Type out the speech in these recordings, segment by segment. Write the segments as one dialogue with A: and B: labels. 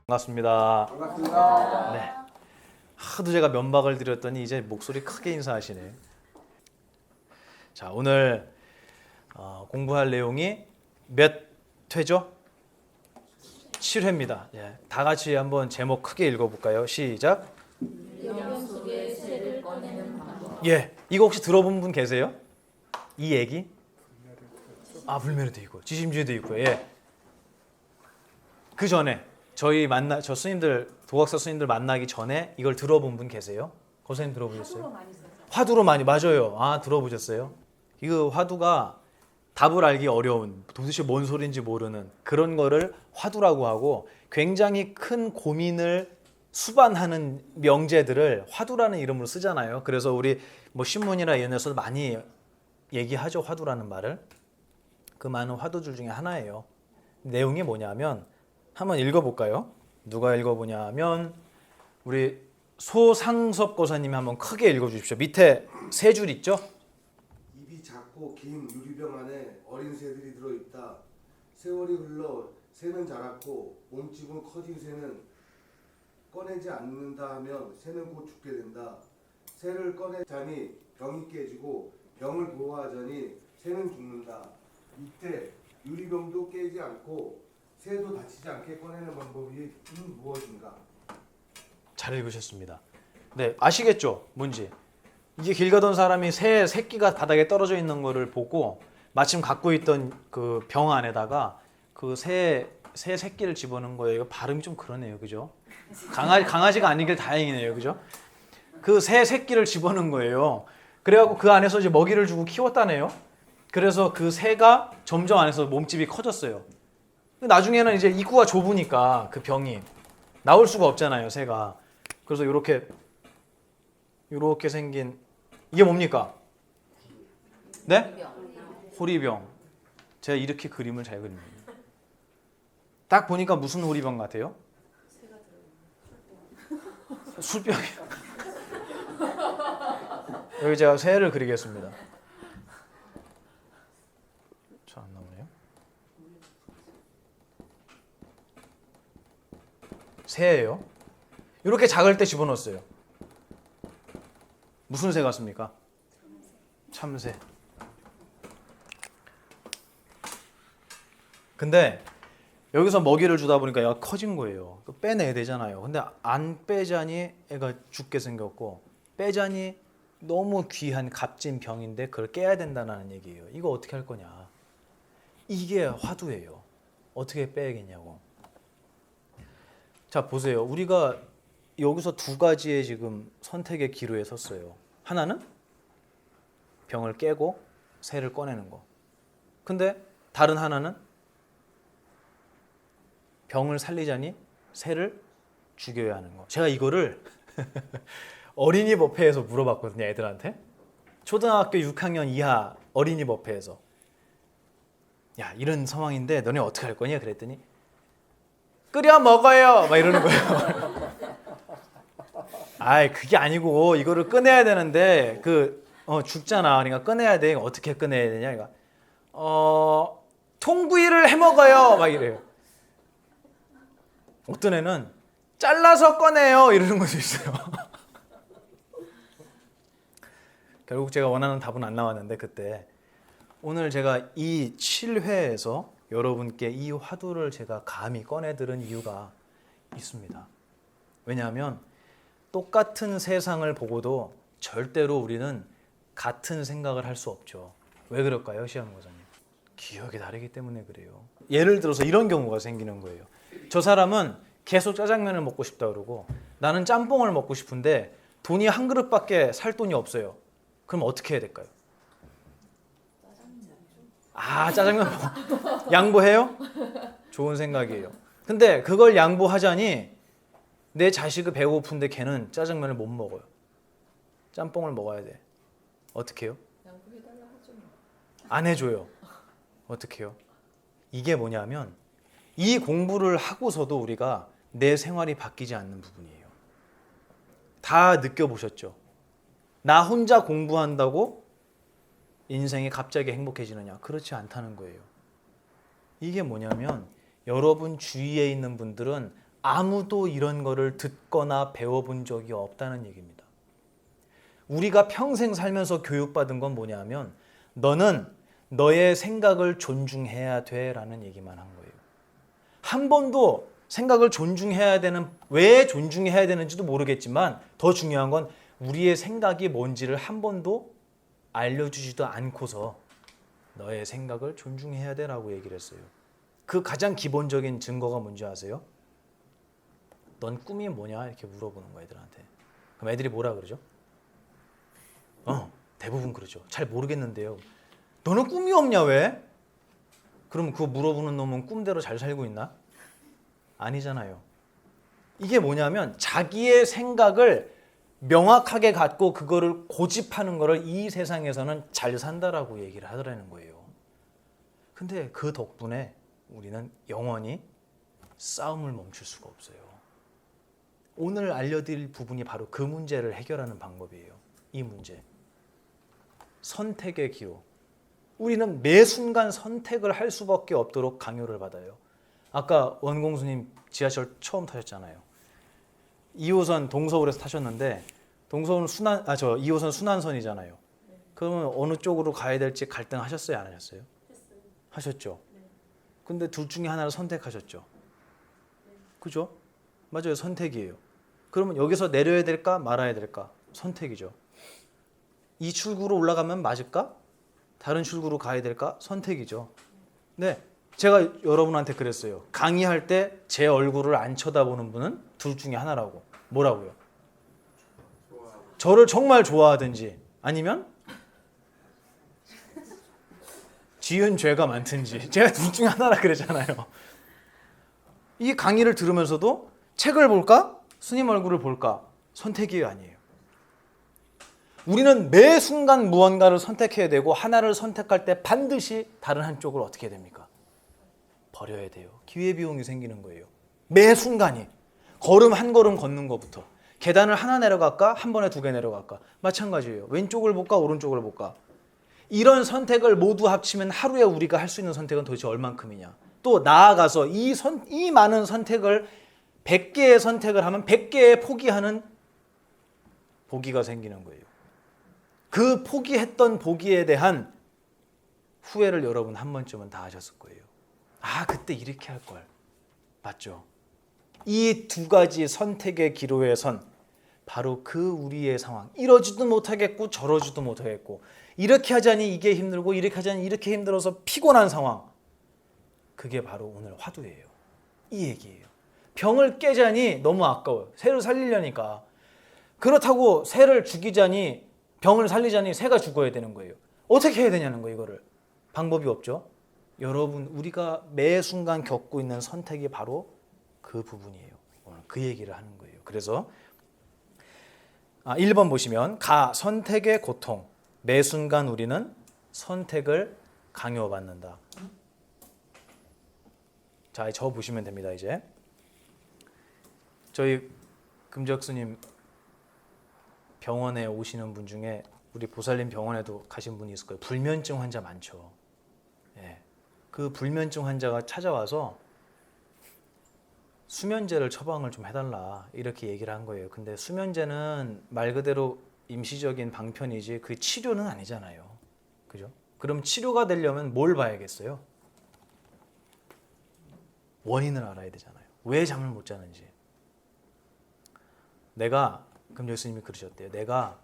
A: 반갑습니다.
B: 반갑습니다.
A: 네. 하도 제가 면박을 드렸더니 이제 목소리 크게 인사하시네. 자, 오늘 공부할 내용이 몇 회죠? 7회입니다. 예, 다 같이 한번 제목 크게 읽어볼까요? 시작.
C: 영역 속에 새를 꺼내는 방법.
A: 예, 이거 혹시 들어본 분 계세요? 이 얘기? 아, 불매로도 있고 지심주에도 있고. 예. 그 전에 저 스님들 도각사 스님들 만나기 전에 이걸 들어본 분 계세요? 고선생님 들어보셨어요? 화두로 많이 맞아요. 아, 들어보셨어요? 이거 화두가 답을 알기 어려운, 도대체 뭔 소리인지 모르는 그런 거를 화두라고 하고, 굉장히 큰 고민을 수반하는 명제들을 화두라는 이름으로 쓰잖아요. 그래서 우리 뭐 신문이나 이런 데서 많이 얘기하죠, 화두라는 말을. 그 많은 화두들 중에 하나예요. 내용이 뭐냐면 한번 읽어볼까요? 누가 읽어보냐면 우리 소상섭 고사님이 한번 크게 읽어주십시오. 밑에 세 줄 있죠?
B: 입이 작고 긴 유리병 안에 어린 새들이 들어있다. 세월이 흘러 새는 자랐고 몸집은 커진 새는 꺼내지 않는다 하면 새는 곧 죽게 된다. 새를 꺼내자니 병이 깨지고 병을 보호하자니 새는 죽는다. 이때 유리병도 깨지 않고 새도 다치지 않게 꺼내는 방법이 무엇인가?
A: 잘 읽으셨습니다. 네, 아시겠죠? 뭔지. 이게 길 가던 사람이 새 새끼가 바닥에 떨어져 있는 거를 보고 마침 갖고 있던 그 병 안에다가 그 새 새끼를 집어넣은 거예요. 이거 발음이 좀 그러네요, 그죠? 강아지가 아니길 다행이네요, 그죠? 그 새 새끼를 집어넣은 거예요. 그래갖고 그 안에서 이제 먹이를 주고 키웠다네요. 그래서 그 새가 점점 안에서 몸집이 커졌어요. 나중에는 이제 입구가 좁으니까 그 병이 나올 수가 없잖아요, 새가. 그래서 이렇게 생긴 이게 뭡니까? 네? 호리병. 제가 이렇게 그림을 잘 그립니다. 딱 보니까 무슨 호리병 같아요? 술병이요. 여기 제가 새를 그리겠습니다. 잘 안 나오네요. 새예요. 이렇게 작을 때 집어넣었어요. 무슨 새 같습니까? 참새. 근데 여기서 먹이를 주다 보니까 얘가 커진 거예요. 빼내야 되잖아요. 근데 안 빼자니 애가 죽게 생겼고, 빼자니 너무 귀한 값진 병인데 그걸 깨야 된다는 얘기예요. 이거 어떻게 할 거냐. 이게 화두예요. 어떻게 빼야겠냐고. 자, 보세요. 우리가 여기서 두 가지의 지금 선택의 기로에 섰어요. 하나는 병을 깨고 새를 꺼내는 거. 근데 다른 하나는 병을 살리자니 새를 죽여야 하는 거. 제가 이거를 어린이 법회에서 물어봤거든요, 애들한테. 초등학교 6학년 이하 어린이 법회에서. 야, 이런 상황인데 너네 어떻게 할 거냐 그랬더니 끓여 먹어요 막 이러는 거예요. 아이, 그게 아니고 이거를 꺼내야 되는데 죽잖아. 그러니까 꺼내야 돼. 어떻게 꺼내야 되냐? 그러니까 통구이를 해 먹어요 막 이래요. 어떤 애는 잘라서 꺼내요 이러는 것도 있어요. 결국 제가 원하는 답은 안 나왔는데, 그때 오늘 제가 이 7회에서 여러분께 이 화두를 제가 감히 꺼내들은 이유가 있습니다. 왜냐하면 똑같은 세상을 보고도 절대로 우리는 같은 생각을 할 수 없죠. 왜 그럴까요, 시험 고사님? 기억이 다르기 때문에 그래요. 예를 들어서 이런 경우가 생기는 거예요. 저 사람은 계속 짜장면을 먹고 싶다 그러고 나는 짬뽕을 먹고 싶은데 돈이 한 그릇밖에 살 돈이 없어요. 그럼 어떻게 해야 될까요? 아, 짜장면 양보해요? 좋은 생각이에요. 근데 그걸 양보하자니 내 자식이 배고픈데 걔는 짜장면을 못 먹어요. 짬뽕을 먹어야 돼. 어떻게 해요?
C: 양보해달라 하죠.
A: 안 해줘요. 어떻게 해요? 이게 뭐냐면 이 공부를 하고서도 우리가 내 생활이 바뀌지 않는 부분이에요. 다 느껴보셨죠? 나 혼자 공부한다고 인생이 갑자기 행복해지느냐? 그렇지 않다는 거예요. 이게 뭐냐면 여러분 주위에 있는 분들은 아무도 이런 거를 듣거나 배워본 적이 없다는 얘기입니다. 우리가 평생 살면서 교육받은 건 뭐냐면 너는 너의 생각을 존중해야 돼라는 얘기만 한 거예요. 한 번도 생각을 존중해야 되는, 왜 존중해야 되는지도 모르겠지만 더 중요한 건 우리의 생각이 뭔지를 한 번도 알려주지도 않고서 너의 생각을 존중해야 돼라고 얘기를 했어요. 그 가장 기본적인 증거가 뭔지 아세요? 넌 꿈이 뭐냐? 이렇게 물어보는 거야, 애들한테. 그럼 애들이 뭐라 그러죠? 대부분 그러죠. 잘 모르겠는데요. 너는 꿈이 없냐, 왜? 그럼 그거 물어보는 놈은 꿈대로 잘 살고 있나? 아니잖아요. 이게 뭐냐면 자기의 생각을 명확하게 갖고 그거를 고집하는 거를 이 세상에서는 잘 산다라고 얘기를 하더라는 거예요. 근데 그 덕분에 우리는 영원히 싸움을 멈출 수가 없어요. 오늘 알려드릴 부분이 바로 그 문제를 해결하는 방법이에요. 이 문제. 선택의 기로. 우리는 매 순간 선택을 할 수밖에 없도록 강요를 받아요. 아까 원공수님 지하철 처음 타셨잖아요. 2호선 동서울에서 타셨는데 동서울은 2호선 순환선이잖아요. 그러면 어느 쪽으로 가야 될지 갈등하셨어요, 안 하셨어요?
C: 했어요.
A: 하셨죠.
C: 네.
A: 근데 둘 중에 하나를 선택하셨죠. 그죠? 맞아요. 선택이에요. 그러면 여기서 내려야 될까 말아야 될까? 선택이죠. 이 출구로 올라가면 맞을까? 다른 출구로 가야 될까? 선택이죠. 네, 제가 여러분한테 그랬어요. 강의할 때 제 얼굴을 안 쳐다보는 분은 둘 중에 하나라고. 뭐라고요? 저를 정말 좋아하든지 아니면 지은 죄가 많든지. 제가 둘 중에 하나라 그랬잖아요. 이 강의를 들으면서도 책을 볼까? 스님 얼굴을 볼까? 선택이 아니에요. 우리는 매 순간 무언가를 선택해야 되고 하나를 선택할 때 반드시 다른 한쪽을 어떻게 해야 됩니까? 버려야 돼요. 기회비용이 생기는 거예요. 매 순간이. 걸음 한 걸음 걷는 것부터. 계단을 하나 내려갈까? 한 번에 두 개 내려갈까? 마찬가지예요. 왼쪽을 볼까? 오른쪽을 볼까? 이런 선택을 모두 합치면 하루에 우리가 할 수 있는 선택은 도대체 얼만큼이냐? 또 나아가서 이 많은 선택을 100개의 선택을 하면 100개의 포기하는 보기가 생기는 거예요. 그 포기했던 보기에 대한 후회를 여러분 한 번쯤은 다 하셨을 거예요. 아, 그때 이렇게 할 걸. 맞죠? 이 두 가지 선택의 기로에 선 바로 그 우리의 상황. 이러지도 못하겠고 저러지도 못하겠고 이렇게 하자니 이게 힘들고 이렇게 하자니 이렇게 힘들어서 피곤한 상황. 그게 바로 오늘 화두예요. 이 얘기예요. 병을 깨자니 너무 아까워요. 새를 살리려니까. 그렇다고 새를 죽이자니 병을 살리자니 새가 죽어야 되는 거예요. 어떻게 해야 되냐는 거예요, 이거를. 방법이 없죠. 여러분, 우리가 매 순간 겪고 있는 선택이 바로 그 부분이에요. 오늘 그 얘기를 하는 거예요. 그래서 1번 보시면 선택의 고통. 매 순간 우리는 선택을 강요받는다. 자, 저 보시면 됩니다. 이제 저희 금적스님 병원에 오시는 분 중에 우리 보살님 병원에도 가신 분이 있을 거예요. 불면증 환자 많죠. 예. 그 불면증 환자가 찾아와서 수면제를 처방을 좀 해달라 이렇게 얘기를 한 거예요. 근데 수면제는 말 그대로 임시적인 방편이지 그 치료는 아니잖아요. 그죠? 그럼 치료가 되려면 뭘 봐야겠어요? 원인을 알아야 되잖아요. 왜 잠을 못 자는지. 그럼 예수님이 그러셨대요. 내가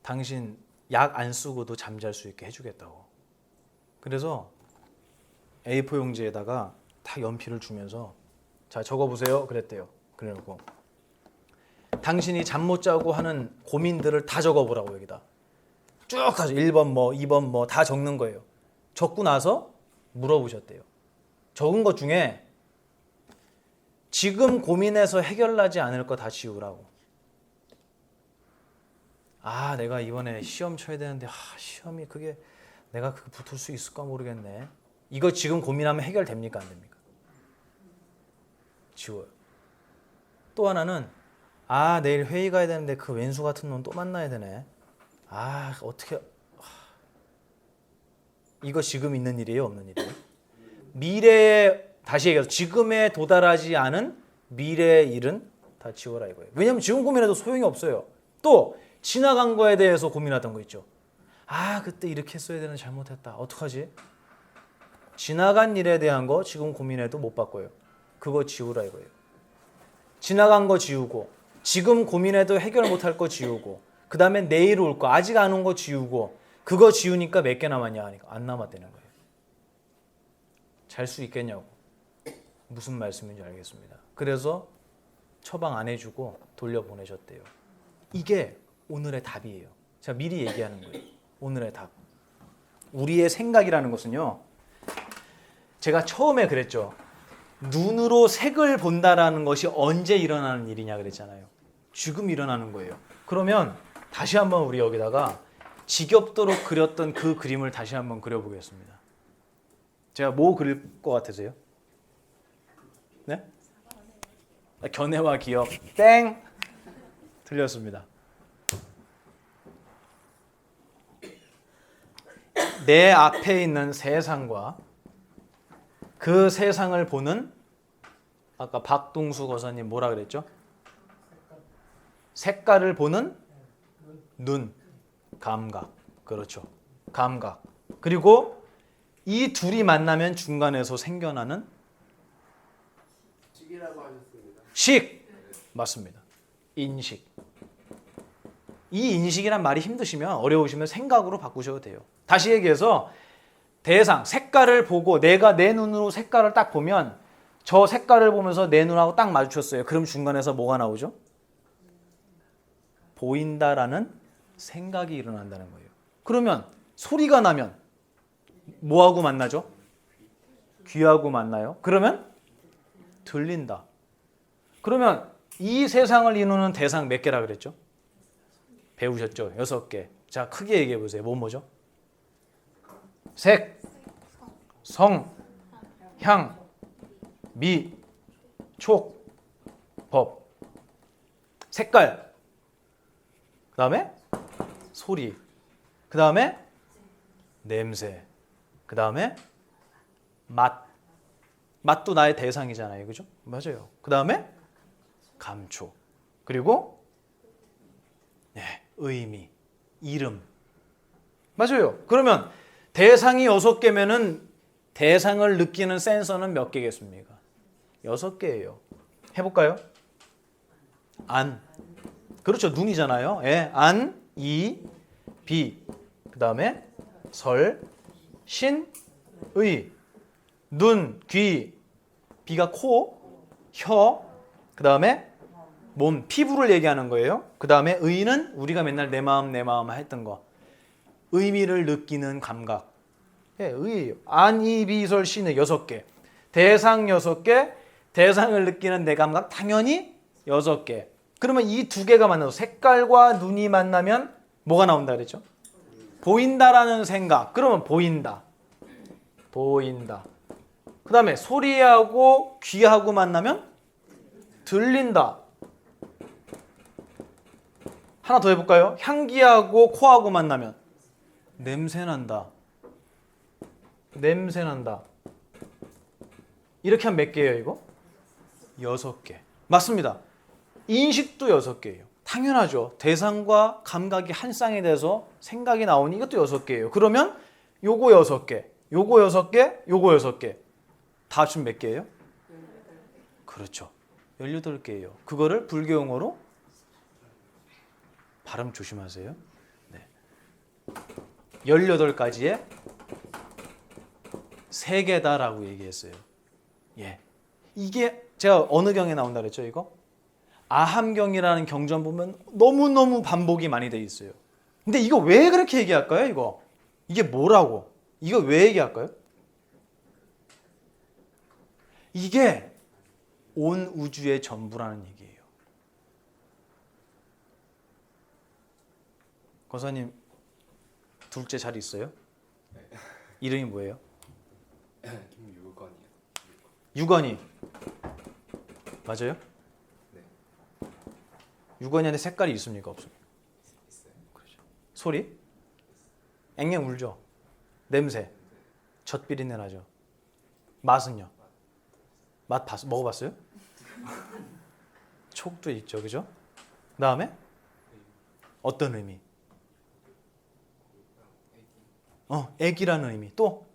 A: 당신 약 안 쓰고도 잠잘 수 있게 해주겠다고. 그래서 A4 용지에다가 다 연필을 주면서 자, 적어보세요 그랬대요. 그래놓고 당신이 잠 못 자고 하는 고민들을 다 적어보라고. 여기다 쭉 가서 1번 2번 다 적는 거예요. 적고 나서 물어보셨대요. 적은 것 중에 지금 고민해서 해결나지 않을 거 다 지우라고. 아, 내가 이번에 시험 쳐야 되는데 시험이 그게 내가 그거 붙을 수 있을까 모르겠네. 이거 지금 고민하면 해결됩니까 안 됩니까? 지워요. 또 하나는 내일 회의 가야 되는데 그 왼수 같은 놈 또 만나야 되네. 어떻게 이거 지금 있는 일이에요, 없는 일이에요? 미래에 다시 얘기해서 지금에 도달하지 않은 미래의 일은 다 지워라 이거예요. 왜냐하면 지금 고민해도 소용이 없어요. 또 지나간 거에 대해서 고민하던 거 있죠. 아 그때 이렇게 했어야 되는 잘못했다. 어떡하지? 지나간 일에 대한 거 지금 고민해도 못 바꿔요. 그거 지우라 이거예요. 지나간 거 지우고 지금 고민해도 해결 못할 거 지우고 그 다음에 내일 올 거 아직 안 온 거 지우고 그거 지우니까 몇 개 남았냐 하니까 안 남았다는 거예요. 잘 수 있겠냐고. 무슨 말씀인지 알겠습니다. 그래서 처방 안 해주고 돌려보내셨대요. 이게 오늘의 답이에요. 제가 미리 얘기하는 거예요. 오늘의 답. 우리의 생각이라는 것은요. 제가 처음에 그랬죠. 눈으로 색을 본다라는 것이 언제 일어나는 일이냐 그랬잖아요. 지금 일어나는 거예요. 그러면 다시 한번 우리 여기다가 지겹도록 그렸던 그 그림을 다시 한번 그려보겠습니다. 제가 뭐 그릴 것 같으세요? 네? 견해와 기억 땡! 틀렸습니다. 내 앞에 있는 세상과 그 세상을 보는 아까 박동수 거사님 뭐라 그랬죠? 색깔을 보는 눈, 감각. 그렇죠. 감각. 그리고 이 둘이 만나면 중간에서 생겨나는
B: 식이라고 하셨습니다.
A: 식. 맞습니다. 인식. 이 인식이란 말이 힘드시면 어려우시면 생각으로 바꾸셔도 돼요. 다시 얘기해서 대상, 색깔을 보고 내가 내 눈으로 색깔을 딱 보면 저 색깔을 보면서 내 눈하고 딱 마주쳤어요. 그럼 중간에서 뭐가 나오죠? 보인다라는 생각이 일어난다는 거예요. 그러면 소리가 나면 뭐하고 만나죠? 귀하고 만나요. 그러면 들린다. 그러면 이 세상을 이루는 대상 몇 개라 그랬죠? 배우셨죠? 6개. 자, 크게 얘기해 보세요. 뭐죠? 색, 성, 향, 미, 촉, 법. 색깔. 그 다음에 소리. 그 다음에 냄새. 그 다음에 맛. 맛도 나의 대상이잖아요. 그죠? 맞아요. 그 다음에 감촉. 그리고 네, 의미, 이름. 맞아요. 그러면 대상이 6개면은 대상을 느끼는 센서는 몇 개겠습니까? 6개예요. 해볼까요? 안. 그렇죠. 눈이잖아요. 예. 안, 이, 비. 그 다음에 설, 신, 의. 눈, 귀. 비가 코, 혀. 그 다음에 몸, 피부를 얘기하는 거예요. 그 다음에 의는 우리가 맨날 내 마음 했던 거. 의미를 느끼는 감각. 예, 의예요. 안, 이, 비, 설, 신의 6개. 대상 6개, 대상을 느끼는 내 감각 당연히 6개. 그러면 이 2개가 만나서 색깔과 눈이 만나면 뭐가 나온다 그랬죠? 보인다라는 생각. 그러면 보인다. 보인다. 그 다음에 소리하고 귀하고 만나면 들린다. 하나 더 해볼까요? 향기하고 코하고 만나면 냄새난다. 냄새난다. 이렇게 하면 몇 개예요 이거? 6개. 맞습니다. 인식도 6개예요. 당연하죠. 대상과 감각이 한 쌍이 돼서 생각이 나오니 이것도 6개예요. 그러면 요거 6개, 요거 6개, 요거 6개. 다 합치면 몇 개예요? 그렇죠. 18개예요. 그거를 불교 용어로 발음 조심하세요. 네. 18가지의 세계다라고 얘기했어요. 예. 이게 제가 어느 경에 나온다 그랬죠, 이거? 아함경이라는 경전 보면 너무너무 반복이 많이 돼 있어요. 근데 이거 왜 그렇게 얘기할까요, 이거? 이게 뭐라고? 이거 왜 얘기할까요? 이게 온 우주의 전부라는 얘기예요. 권사님 둘째 잘 있어요?
D: 네.
A: 이름이 뭐예요?
D: 김유건이요.
A: 유건이. 맞아요?
D: 네.
A: 유건이한테 색깔이 있습니까? 없습니까?
D: 있어요.
A: 그렇죠. 소리? 앵앵 울죠. 냄새. 젖비린내 나죠. 맛은요? 먹어봤어요? 촉도 있죠, 그죠? 그다음에 어떤 의미? 애기라는 의미. 또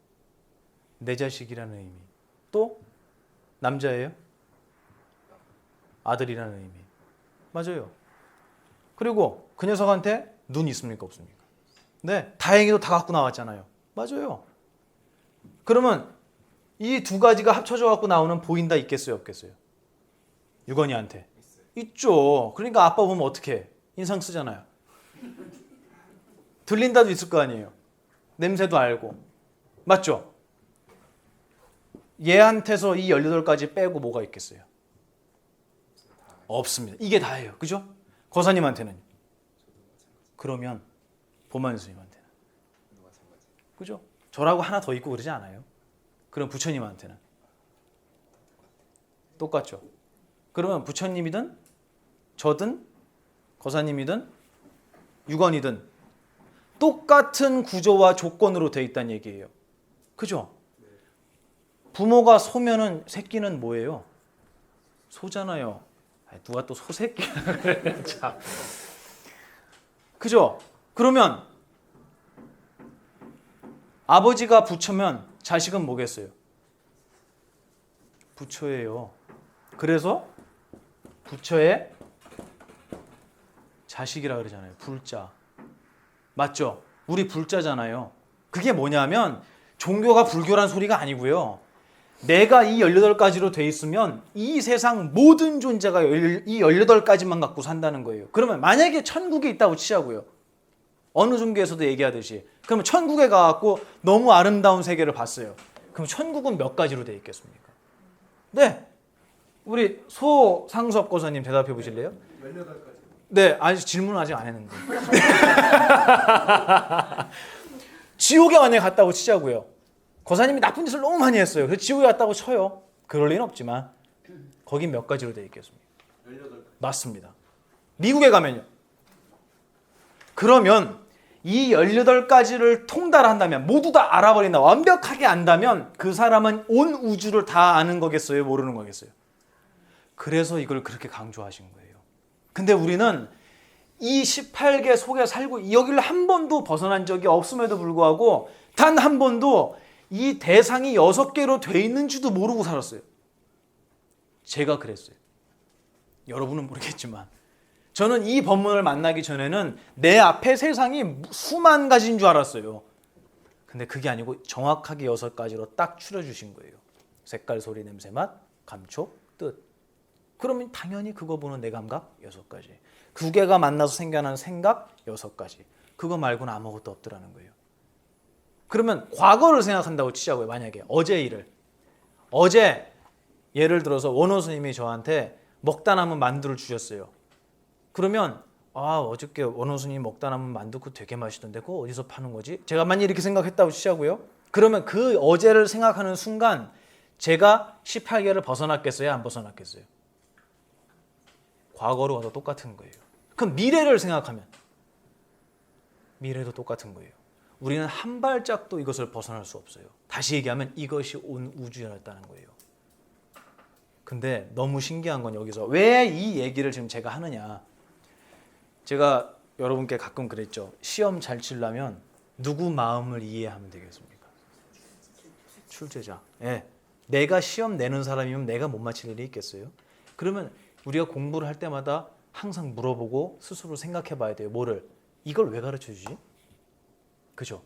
A: 내 자식이라는 의미. 또 남자예요? 아들이라는 의미. 맞아요. 그리고 그 녀석한테 눈 있습니까, 없습니까? 네, 다행히도 다 갖고 나왔잖아요. 맞아요. 그러면 이 두 가지가 합쳐져 갖고 나오는 보인다 있겠어요, 없겠어요? 유건이한테. 있죠. 그러니까 아빠 보면 어떻게 해? 인상 쓰잖아요. 들린다도 있을 거 아니에요. 냄새도 알고. 맞죠? 얘한테서 이 18가지 빼고 뭐가 있겠어요? 없습니다. 이게 다예요. 그죠? 거사님한테는. 그러면 보만 스님한테는. 그죠? 저라고 하나 더 있고 그러지 않아요? 그럼 부처님한테는. 똑같죠? 그러면 부처님이든 저든 거사님이든 유건이든 똑같은 구조와 조건으로 되어 있다는 얘기예요. 그죠? 부모가 소면은 새끼는 뭐예요? 소잖아요. 누가 또 소새끼야 그래. 참. 그죠? 그러면 아버지가 부처면 자식은 뭐겠어요? 부처예요. 그래서 부처의 자식이라 그러잖아요. 불자. 맞죠? 우리 불자잖아요. 그게 뭐냐면 종교가 불교란 소리가 아니고요. 내가 이 18가지로 돼 있으면 이 세상 모든 존재가 이 18가지만 갖고 산다는 거예요. 그러면 만약에 천국에 있다고 치자고요. 어느 종교에서도 얘기하듯이. 그러면 천국에 가갖고 너무 아름다운 세계를 봤어요. 그럼 천국은 몇 가지로 돼 있겠습니까? 네. 우리 소상섭 고사님 대답해 보실래요?
B: 18가지.
A: 네. 아직 질문 아직 안 했는데. 지옥에 만약에 갔다고 치자고요. 거사님이 나쁜 짓을 너무 많이 했어요. 그래서 지옥에 갔다고 쳐요. 그럴 리는 없지만 거긴 몇 가지로 되어 있겠습니까?
B: 18가지.
A: 맞습니다. 미국에 가면요. 그러면 이 18가지를 통달한다면 모두 다 알아버린다. 완벽하게 안다면 그 사람은 온 우주를 다 아는 거겠어요? 모르는 거겠어요? 그래서 이걸 그렇게 강조하신 거예요. 근데 우리는 이 18개 속에 살고 여기를 한 번도 벗어난 적이 없음에도 불구하고 단 한 번도 이 대상이 6개로 돼 있는지도 모르고 살았어요. 제가 그랬어요. 여러분은 모르겠지만 저는 이 법문을 만나기 전에는 내 앞에 세상이 수만 가지인 줄 알았어요. 근데 그게 아니고 정확하게 6가지로 딱 추려주신 거예요. 색깔, 소리, 냄새, 맛, 감촉, 뜻. 그러면 당연히 그거 보는 내 감각 6가지. 두 개가 만나서 생겨나는 생각 6가지. 그거 말고는 아무것도 없더라는 거예요. 그러면 과거를 생각한다고 치자고요. 만약에 어제 일을. 어제 예를 들어서 원호 스님이 저한테 먹다 남은 만두를 주셨어요. 그러면 어저께 원호 스님이 먹다 남은 만두 그거 되게 맛있던데 그거 어디서 파는 거지? 제가 만약 이렇게 생각했다고 치자고요. 그러면 그 어제를 생각하는 순간 제가 18개를 벗어났겠어요? 안 벗어났겠어요? 과거로 가도 똑같은 거예요. 그럼 미래를 생각하면 미래도 똑같은 거예요. 우리는 한 발짝도 이것을 벗어날 수 없어요. 다시 얘기하면 이것이 온 우주였다는 거예요. 근데 너무 신기한 건 여기서 왜 이 얘기를 지금 제가 하느냐. 제가 여러분께 가끔 그랬죠. 시험 잘 치려면 누구 마음을 이해하면 되겠습니까? 출제자. 예. 내가 시험 내는 사람이면 내가 못 맞힐 일이 있겠어요? 그러면 우리가 공부를 할 때마다 항상 물어보고 스스로 생각해 봐야 돼요. 뭐를? 이걸 왜 가르쳐 주지? 그죠?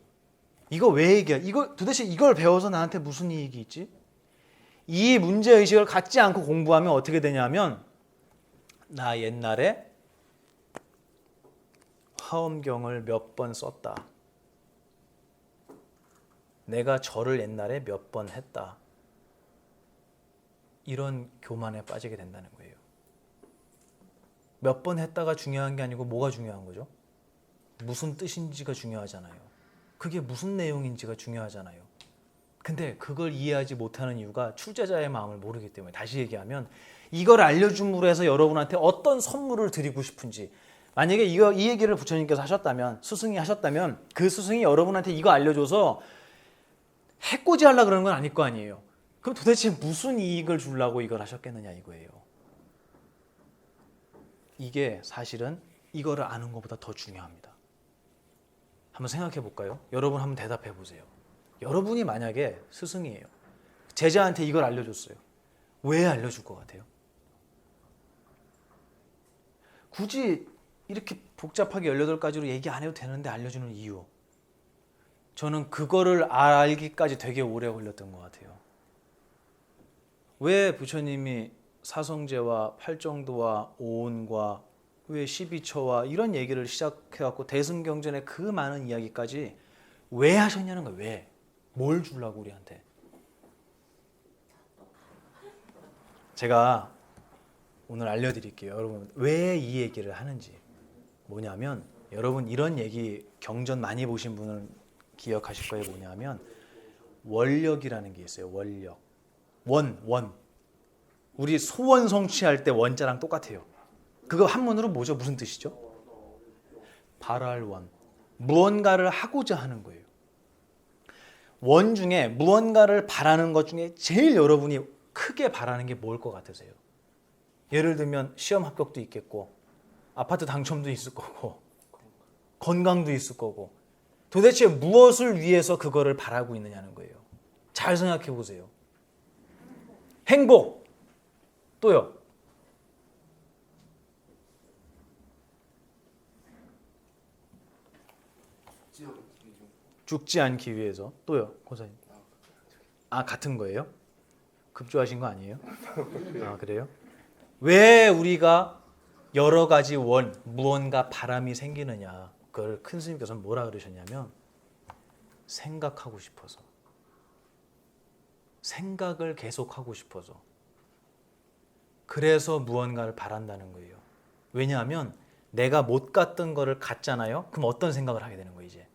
A: 이거 왜 얘기야? 도대체 이걸 배워서 나한테 무슨 이익이 있지? 이 문제의식을 갖지 않고 공부하면 어떻게 되냐면 나 옛날에 화엄경을 몇 번 썼다. 내가 절을 옛날에 몇 번 했다. 이런 교만에 빠지게 된다는 거예요. 몇 번 했다가 중요한 게 아니고 뭐가 중요한 거죠? 무슨 뜻인지가 중요하잖아요. 그게 무슨 내용인지가 중요하잖아요. 근데 그걸 이해하지 못하는 이유가 출제자의 마음을 모르기 때문에 다시 얘기하면 이걸 알려줌으로 해서 여러분한테 어떤 선물을 드리고 싶은지 만약에 이 얘기를 부처님께서 하셨다면 스승이 하셨다면 그 스승이 여러분한테 이거 알려줘서 해코지 하려고 그러는 건 아닐 거 아니에요. 그럼 도대체 무슨 이익을 주려고 이걸 하셨겠느냐 이거예요. 이게 사실은 이거를 아는 것보다 더 중요합니다. 한번 생각해 볼까요? 여러분 한번 대답해 보세요. 여러분이 만약에 스승이에요. 제자한테 이걸 알려줬어요. 왜 알려줄 것 같아요? 굳이 이렇게 복잡하게 18가지로 얘기 안 해도 되는데 알려주는 이유. 저는 그거를 알기까지 되게 오래 걸렸던 것 같아요. 왜 부처님이 사성제와 팔정도와 오온과 왜 12처와 이런 얘기를 시작해갖고 대승경전의 그 많은 이야기까지 왜 하셨냐는 거예요. 왜? 뭘 주려고 우리한테? 제가 오늘 알려드릴게요. 여러분 왜 이 얘기를 하는지. 뭐냐면 여러분 이런 얘기 경전 많이 보신 분은 기억하실 거예요. 뭐냐면 원력이라는 게 있어요. 원력. 원. 우리 소원 성취할 때 원자랑 똑같아요. 그거 한문으로 뭐죠? 무슨 뜻이죠? 바랄 원. 무언가를 하고자 하는 거예요. 원 중에 무언가를 바라는 것 중에 제일 여러분이 크게 바라는 게 뭘 것 같으세요? 예를 들면 시험 합격도 있겠고 아파트 당첨도 있을 거고 건강도 있을 거고 도대체 무엇을 위해서 그거를 바라고 있느냐는 거예요. 잘 생각해 보세요. 행복 또요. 죽지 않기 위해서 또요. 고사님. 아 같은 거예요? 급조하신 거 아니에요? 아 그래요? 왜 우리가 여러 가지 무언가 바람이 생기느냐? 그걸 큰 스님께서는 뭐라 그러셨냐면 생각하고 싶어서. 생각을 계속하고 싶어서. 그래서 무언가를 바란다는 거예요. 왜냐하면 내가 못 갔던 거를 갔잖아요. 그럼 어떤 생각을 하게 되는 거예요, 이제?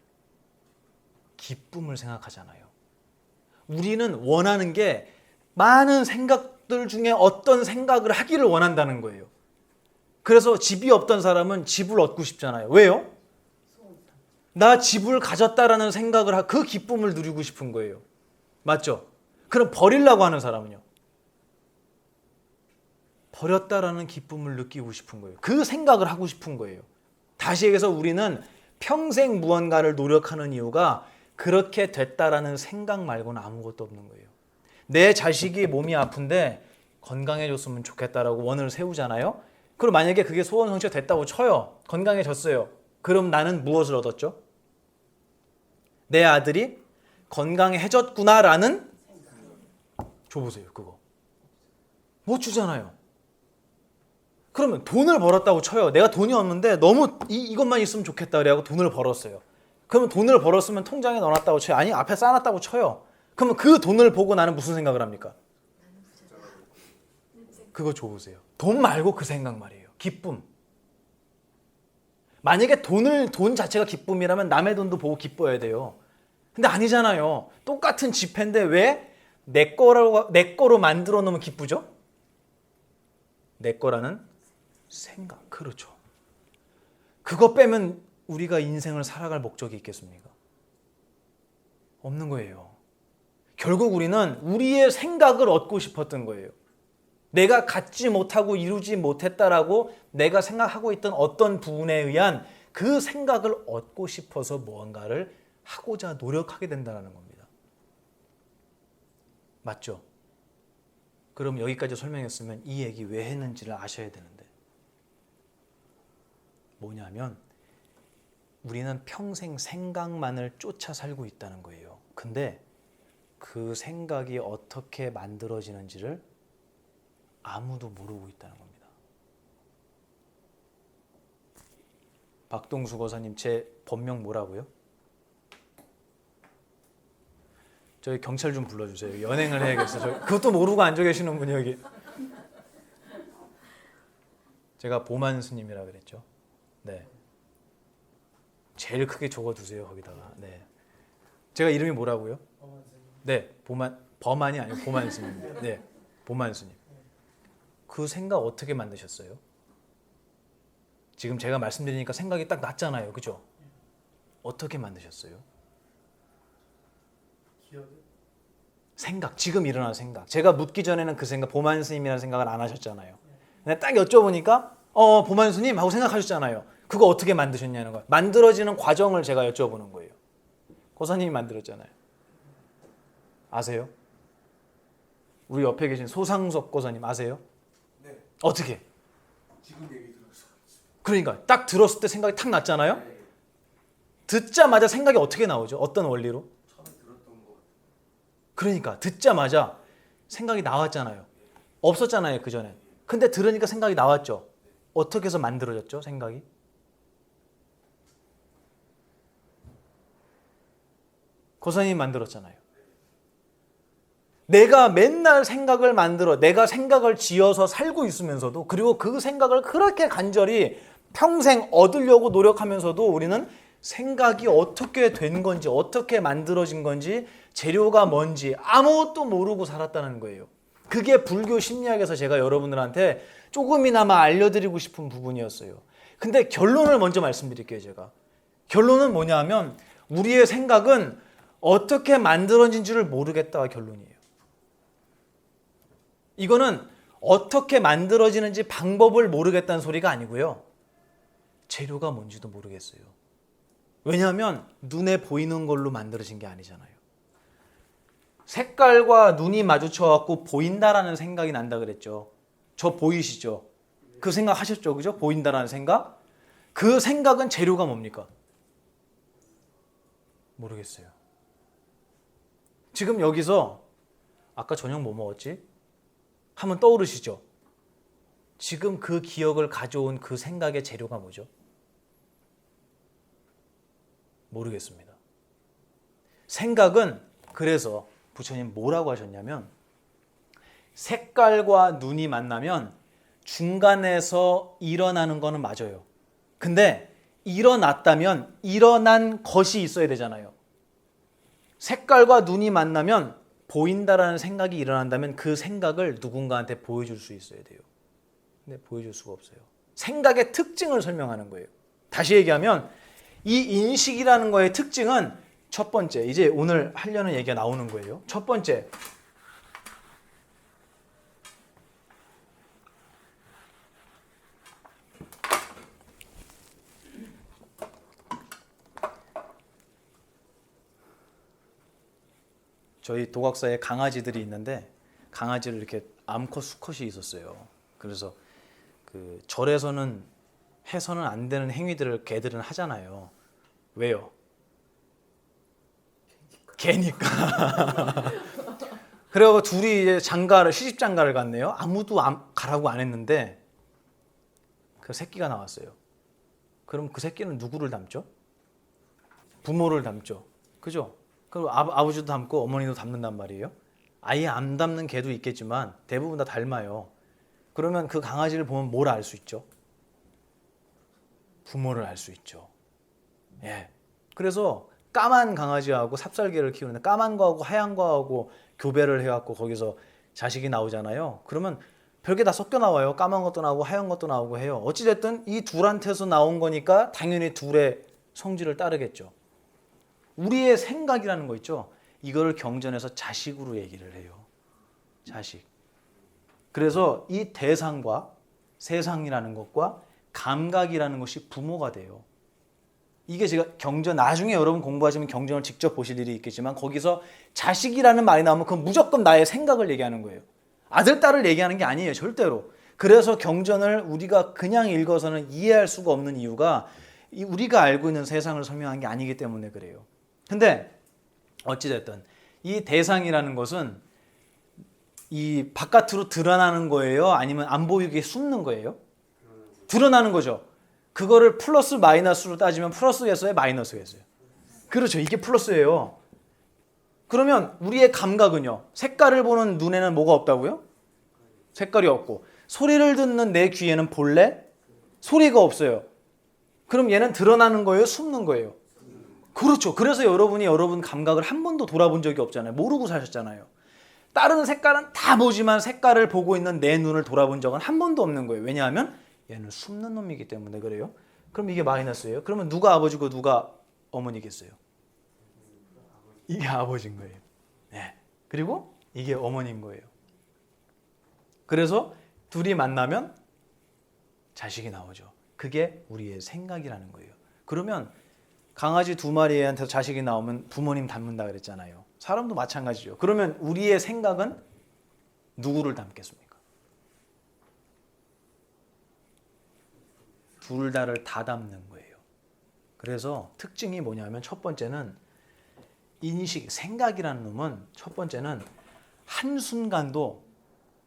A: 기쁨을 생각하잖아요. 우리는 원하는 게 많은 생각들 중에 어떤 생각을 하기를 원한다는 거예요. 그래서 집이 없던 사람은 집을 얻고 싶잖아요. 왜요? 나 집을 가졌다라는 생각을 그 기쁨을 누리고 싶은 거예요. 맞죠? 그럼 버리려고 하는 사람은요? 버렸다라는 기쁨을 느끼고 싶은 거예요. 그 생각을 하고 싶은 거예요. 다시 얘기해서 우리는 평생 무언가를 노력하는 이유가 그렇게 됐다라는 생각 말고는 아무것도 없는 거예요. 내 자식이 몸이 아픈데 건강해졌으면 좋겠다라고 원을 세우잖아요. 그럼 만약에 그게 소원 성취가 됐다고 쳐요. 건강해졌어요. 그럼 나는 무엇을 얻었죠? 내 아들이 건강해졌구나라는 줘보세요. 그거 못 주잖아요. 그러면 돈을 벌었다고 쳐요. 내가 돈이 없는데 너무 이것만 있으면 좋겠다 그래갖고 돈을 벌었어요. 그러면 돈을 벌었으면 통장에 넣어놨다고 쳐요. 아니 앞에 쌓아놨다고 쳐요. 그러면 그 돈을 보고 나는 무슨 생각을 합니까? 그거 줘보세요. 돈 말고 그 생각 말이에요. 기쁨. 만약에 돈 자체가 기쁨이라면 남의 돈도 보고 기뻐야 돼요. 근데 아니잖아요. 똑같은 지폐인데 왜 내 거로 만들어 놓으면 기쁘죠? 내 거라는 생각. 그렇죠. 그거 빼면 우리가 인생을 살아갈 목적이 있겠습니까? 없는 거예요. 결국 우리는 우리의 생각을 얻고 싶었던 거예요. 내가 갖지 못하고 이루지 못했다라고 내가 생각하고 있던 어떤 부분에 의한 그 생각을 얻고 싶어서 무언가를 하고자 노력하게 된다는 겁니다. 맞죠? 그럼 여기까지 설명했으면 이 얘기 왜 했는지를 아셔야 되는데 뭐냐면 우리는 평생 생각만을 쫓아 살고 있다는 거예요. 근데 그 생각이 어떻게 만들어지는지를 아무도 모르고 있다는 겁니다. 박동수 거사님 제 본명 뭐라고요? 저희 경찰 좀 불러주세요. 연행을 해야겠어요. 그것도 모르고 앉아 계시는 분이 여기. 제가 보만 스님이라 그랬죠. 네. 제일 크게 적어두세요 거기다가. 네. 제가 이름이 뭐라고요? 네, 범한이 아니고 보만 스님. 네, 보만 스님. 그 생각 어떻게 만드셨어요? 지금 제가 말씀드리니까 생각이 딱 났잖아요, 그죠? 어떻게 만드셨어요? 생각, 지금 일어나는 생각. 제가 묻기 전에는 그 생각, 보만 스님이라는 생각을 안 하셨잖아요. 근데 딱 여쭤보니까 보만 스님 하고 생각하셨잖아요. 그거 어떻게 만드셨냐는 거예요. 만들어지는 과정을 제가 여쭤보는 거예요. 고사님이 만들었잖아요. 아세요? 우리 옆에 계신 소상섭 고사님 아세요?
B: 네.
A: 어떻게?
B: 지금 얘기 들어서.
A: 그러니까 딱 들었을 때 생각이 탁 났잖아요.
B: 네.
A: 듣자마자 생각이 어떻게 나오죠? 어떤 원리로?
B: 처음에 들었던 거 같아요.
A: 그러니까 듣자마자 생각이 나왔잖아요. 없었잖아요, 그 전에. 근데 들으니까 생각이 나왔죠. 어떻게 해서 만들어졌죠, 생각이? 고사님이 만들었잖아요. 내가 맨날 생각을 만들어, 내가 생각을 지어서 살고 있으면서도, 그리고 그 생각을 그렇게 간절히 평생 얻으려고 노력하면서도 우리는 생각이 어떻게 된 건지, 어떻게 만들어진 건지, 재료가 뭔지 아무것도 모르고 살았다는 거예요. 그게 불교 심리학에서 제가 여러분들한테 조금이나마 알려드리고 싶은 부분이었어요. 근데 결론을 먼저 말씀드릴게요, 제가. 결론은 뭐냐 하면 우리의 생각은 어떻게 만들어진지를 모르겠다가 결론이에요. 이거는 어떻게 만들어지는지 방법을 모르겠다는 소리가 아니고요. 재료가 뭔지도 모르겠어요. 왜냐하면 눈에 보이는 걸로 만들어진 게 아니잖아요. 색깔과 눈이 마주쳐갖고 보인다라는 생각이 난다 그랬죠. 저 보이시죠? 그 생각 하셨죠? 그죠? 보인다라는 생각? 그 생각은 재료가 뭡니까? 모르겠어요. 지금 여기서 아까 저녁 뭐 먹었지? 한번 떠오르시죠? 지금 그 기억을 가져온 그 생각의 재료가 뭐죠? 모르겠습니다. 생각은 그래서 부처님 뭐라고 하셨냐면 색깔과 눈이 만나면 중간에서 일어나는 거는 맞아요. 근데 일어났다면 일어난 것이 있어야 되잖아요. 색깔과 눈이 만나면 보인다라는 생각이 일어난다면 그 생각을 누군가한테 보여줄 수 있어야 돼요. 근데 보여줄 수가 없어요. 생각의 특징을 설명하는 거예요. 다시 얘기하면 이 인식이라는 거의 특징은 첫 번째, 이제 오늘 하려는 얘기가 나오는 거예요. 첫 번째, 저희 도각사에 강아지들이 있는데 강아지를 이렇게 암컷 수컷이 있었어요. 그래서 그 절에서는 해서는 안 되는 행위들을 개들은 하잖아요. 왜요? 개니까. 그래서 둘이 이제 장가를 시집 장가를 갔네요. 아무도 가라고 안 했는데 그 새끼가 나왔어요. 그럼 그 새끼는 누구를 닮죠? 부모를 닮죠. 그죠? 그리고 아버지도 닮고 어머니도 닮는단 말이에요. 아예 안 닮는 개도 있겠지만 대부분 다 닮아요. 그러면 그 강아지를 보면 뭘 알 수 있죠? 부모를 알 수 있죠. 예. 그래서 까만 강아지하고 삽살개를 키우는데 까만 거하고 하얀 거하고 교배를 해갖고 거기서 자식이 나오잖아요. 그러면 별게 다 섞여 나와요. 까만 것도 나오고 하얀 것도 나오고 해요. 어찌됐든 이 둘한테서 나온 거니까 당연히 둘의 성질을 따르겠죠. 우리의 생각이라는 거 있죠. 이거를 경전에서 자식으로 얘기를 해요. 자식. 그래서 이 대상과 세상이라는 것과 감각이라는 것이 부모가 돼요. 이게 제가 경전 나중에 여러분 공부하시면 경전을 직접 보실 일이 있겠지만 거기서 자식이라는 말이 나오면 그건 무조건 나의 생각을 얘기하는 거예요. 아들, 딸을 얘기하는 게 아니에요. 절대로. 그래서 경전을 우리가 그냥 읽어서는 이해할 수가 없는 이유가 우리가 알고 있는 세상을 설명한 게 아니기 때문에 그래요. 근데 어찌됐든 이 대상이라는 것은 이 바깥으로 드러나는 거예요? 아니면 안 보이게 숨는 거예요? 드러나는 거죠. 그거를 플러스 마이너스로 따지면 플러스겠어요? 마이너스겠어요? 그렇죠. 이게 플러스예요. 그러면 우리의 감각은요. 색깔을 보는 눈에는 뭐가 없다고요? 색깔이 없고 소리를 듣는 내 귀에는 본래 소리가 없어요. 그럼 얘는 드러나는 거예요? 숨는 거예요? 그렇죠. 그래서 여러분이 여러분 감각을 한 번도 돌아본 적이 없잖아요. 모르고 사셨잖아요. 다른 색깔은 다 보지만 색깔을 보고 있는 내 눈을 돌아본 적은 한 번도 없는 거예요. 왜냐하면 얘는 숨는 놈이기 때문에 그래요. 그럼 이게 마이너스예요. 그러면 누가 아버지고 누가 어머니겠어요? 이게 아버지인 거예요. 네. 그리고 이게 어머니인 거예요. 그래서 둘이 만나면 자식이 나오죠. 그게 우리의 생각이라는 거예요. 그러면 강아지 2마리한테 자식이 나오면 부모님 닮는다 그랬잖아요. 사람도 마찬가지죠. 그러면 우리의 생각은 누구를 닮겠습니까? 둘 다를 다 닮는 거예요. 그래서 특징이 뭐냐면 첫 번째는 인식, 생각이라는 놈은 첫 번째는 한순간도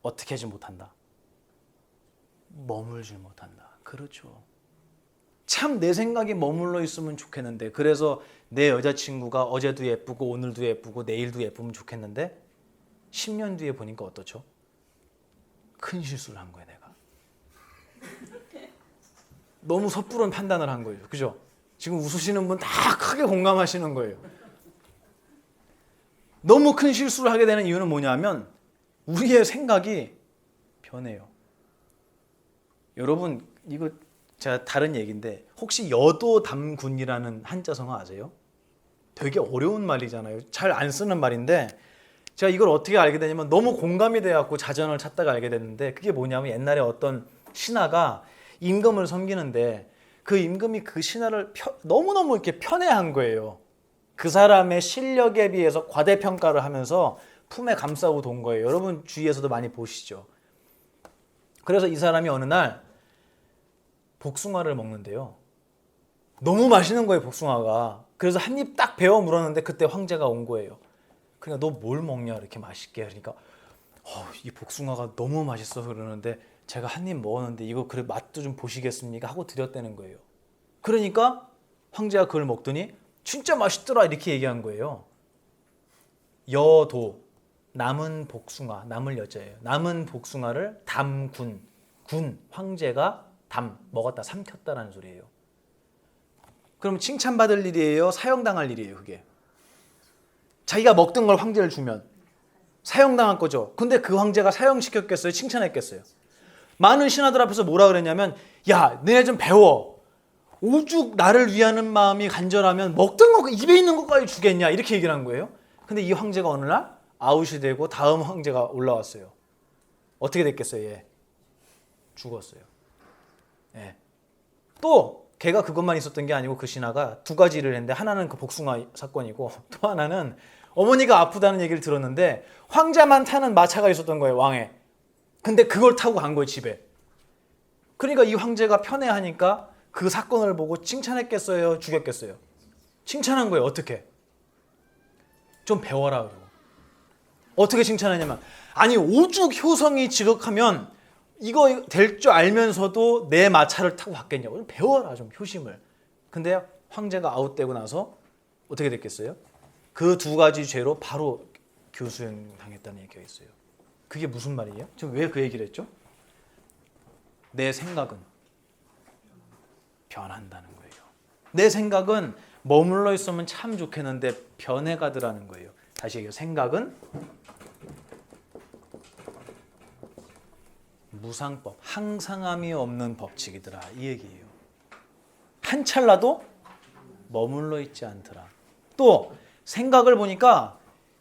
A: 어떻게 하지 못한다. 머물질 못한다. 그렇죠. 참 내 생각이 머물러 있으면 좋겠는데 그래서 내 여자친구가 어제도 예쁘고 오늘도 예쁘고 내일도 예쁘면 좋겠는데 10년 뒤에 보니까 어떻죠? 큰 실수를 한 거예요 내가. 너무 섣부른 판단을 한 거예요. 그죠? 지금 웃으시는 분 다 크게 공감하시는 거예요. 너무 큰 실수를 하게 되는 이유는 뭐냐면 우리의 생각이 변해요. 여러분 이거 제가 다른 얘기인데 혹시 여도담군이라는 한자성어 아세요? 되게 어려운 말이잖아요. 잘 안 쓰는 말인데 제가 이걸 어떻게 알게 되냐면 너무 공감이 돼갖고 자전을 찾다가 알게 됐는데 그게 뭐냐면 옛날에 어떤 신하가 임금을 섬기는데 그 임금이 그 신하를 너무너무 이렇게 편애한 거예요. 그 사람의 실력에 비해서 과대평가를 하면서 품에 감싸고 돈 거예요. 여러분 주위에서도 많이 보시죠. 그래서 이 사람이 어느 날 복숭아를 먹는데요. 너무 맛있는 거예요, 복숭아가. 그래서 한 입 딱 베어 물었는데 그때 황제가 온 거예요. 그러니까 너 뭘 먹냐 이렇게 맛있게. 그러니까 이 복숭아가 너무 맛있어서 그러는데 제가 한 입 먹었는데 이거 그래 맛도 좀 보시겠습니까? 하고 드렸다는 거예요. 그러니까 황제가 그걸 먹더니 진짜 맛있더라 이렇게 얘기한 거예요. 여도 남은 복숭아, 남을 여자예요. 남은 복숭아를 담군, 군 황제가 먹었다, 삼켰다라는 소리예요. 그럼 칭찬받을 일이에요? 사형당할 일이에요, 그게? 자기가 먹던 걸 황제를 주면 사형당할 거죠. 근데 그 황제가 사형시켰겠어요? 칭찬했겠어요? 많은 신하들 앞에서 뭐라 그랬냐면 야, 너네 좀 배워. 오죽 나를 위하는 마음이 간절하면 먹던 거 입에 있는 것까지 주겠냐 이렇게 얘기를 한 거예요. 근데 이 황제가 어느 날 아웃이 되고 다음 황제가 올라왔어요. 어떻게 됐겠어요? 얘 죽었어요. 예. 또 걔가 그것만 있었던 게 아니고 그 신하가 2가지 일을 했는데 하나는 그 복숭아 사건이고 또 하나는 어머니가 아프다는 얘기를 들었는데 황자만 타는 마차가 있었던 거예요, 왕에. 근데 그걸 타고 간 거예요, 집에. 그러니까 이 황제가 편애하니까 그 사건을 보고 칭찬했겠어요, 죽였겠어요? 칭찬한 거예요. 어떻게? 좀 배워라 그러고. 어떻게 칭찬하냐면 아니 오죽 효성이 지극하면 이거 될 줄 알면서도 내 마차를 타고 갔겠냐고. 좀 배워라 좀 효심을. 근데 황제가 아웃되고 나서 어떻게 됐겠어요? 그 2가지 죄로 바로 교수형 당했다는 얘기가 있어요. 그게 무슨 말이에요? 지금 왜 그 얘기를 했죠? 내 생각은 변한다는 거예요. 내 생각은 머물러 있으면 참 좋겠는데 변해가더라는 거예요. 다시 얘기해요. 생각은 무상법, 항상함이 없는 법칙이더라 이 얘기예요. 한 찰나도 머물러 있지 않더라. 또 생각을 보니까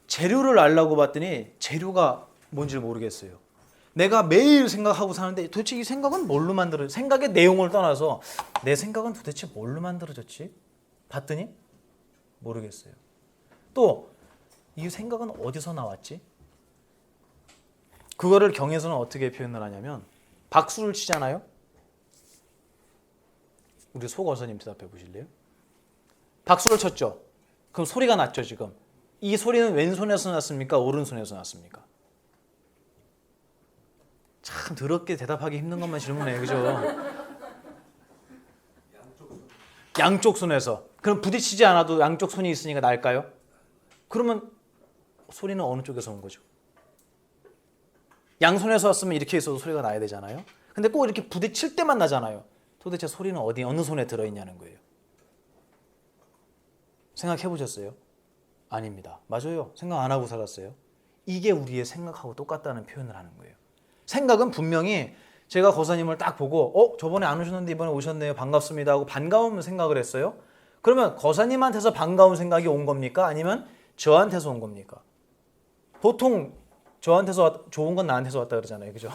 A: 재료를 알라고 봤더니 재료가 뭔지 모르겠어요. 내가 매일 생각하고 사는데 도대체 이 생각은 뭘로 만들어졌지? 생각의 내용을 떠나서 내 생각은 도대체 뭘로 만들어졌지? 봤더니 모르겠어요. 또 이 생각은 어디서 나왔지? 그거를 경에서는 어떻게 표현을 하냐면 박수를 치잖아요. 우리 소거서님 대답해 보실래요? 박수를 쳤죠. 그럼 소리가 났죠 지금. 이 소리는 왼손에서 났습니까? 오른손에서 났습니까? 참 더럽게 대답하기 힘든 것만 질문해요. 그죠? 양쪽 손에서. 그럼 부딪히지 않아도 양쪽 손이 있으니까 날까요? 그러면 소리는 어느 쪽에서 온 거죠? 양손에서 왔으면 이렇게 있어도 소리가 나야 되잖아요. 근데 꼭 이렇게 부딪힐 때만 나잖아요. 도대체 소리는 어느 손에 들어있냐는 거예요. 생각해 보셨어요? 아닙니다. 맞아요. 생각 안 하고 살았어요. 이게 우리의 생각하고 똑같다는 표현을 하는 거예요. 생각은 분명히 제가 거사님을 딱 보고 저번에 안 오셨는데 이번에 오셨네요. 반갑습니다 하고 반가운 생각을 했어요. 그러면 거사님한테서 반가운 생각이 온 겁니까? 아니면 저한테서 온 겁니까? 보통 저한테서 좋은 건 나한테서 왔다 그러잖아요. 그죠?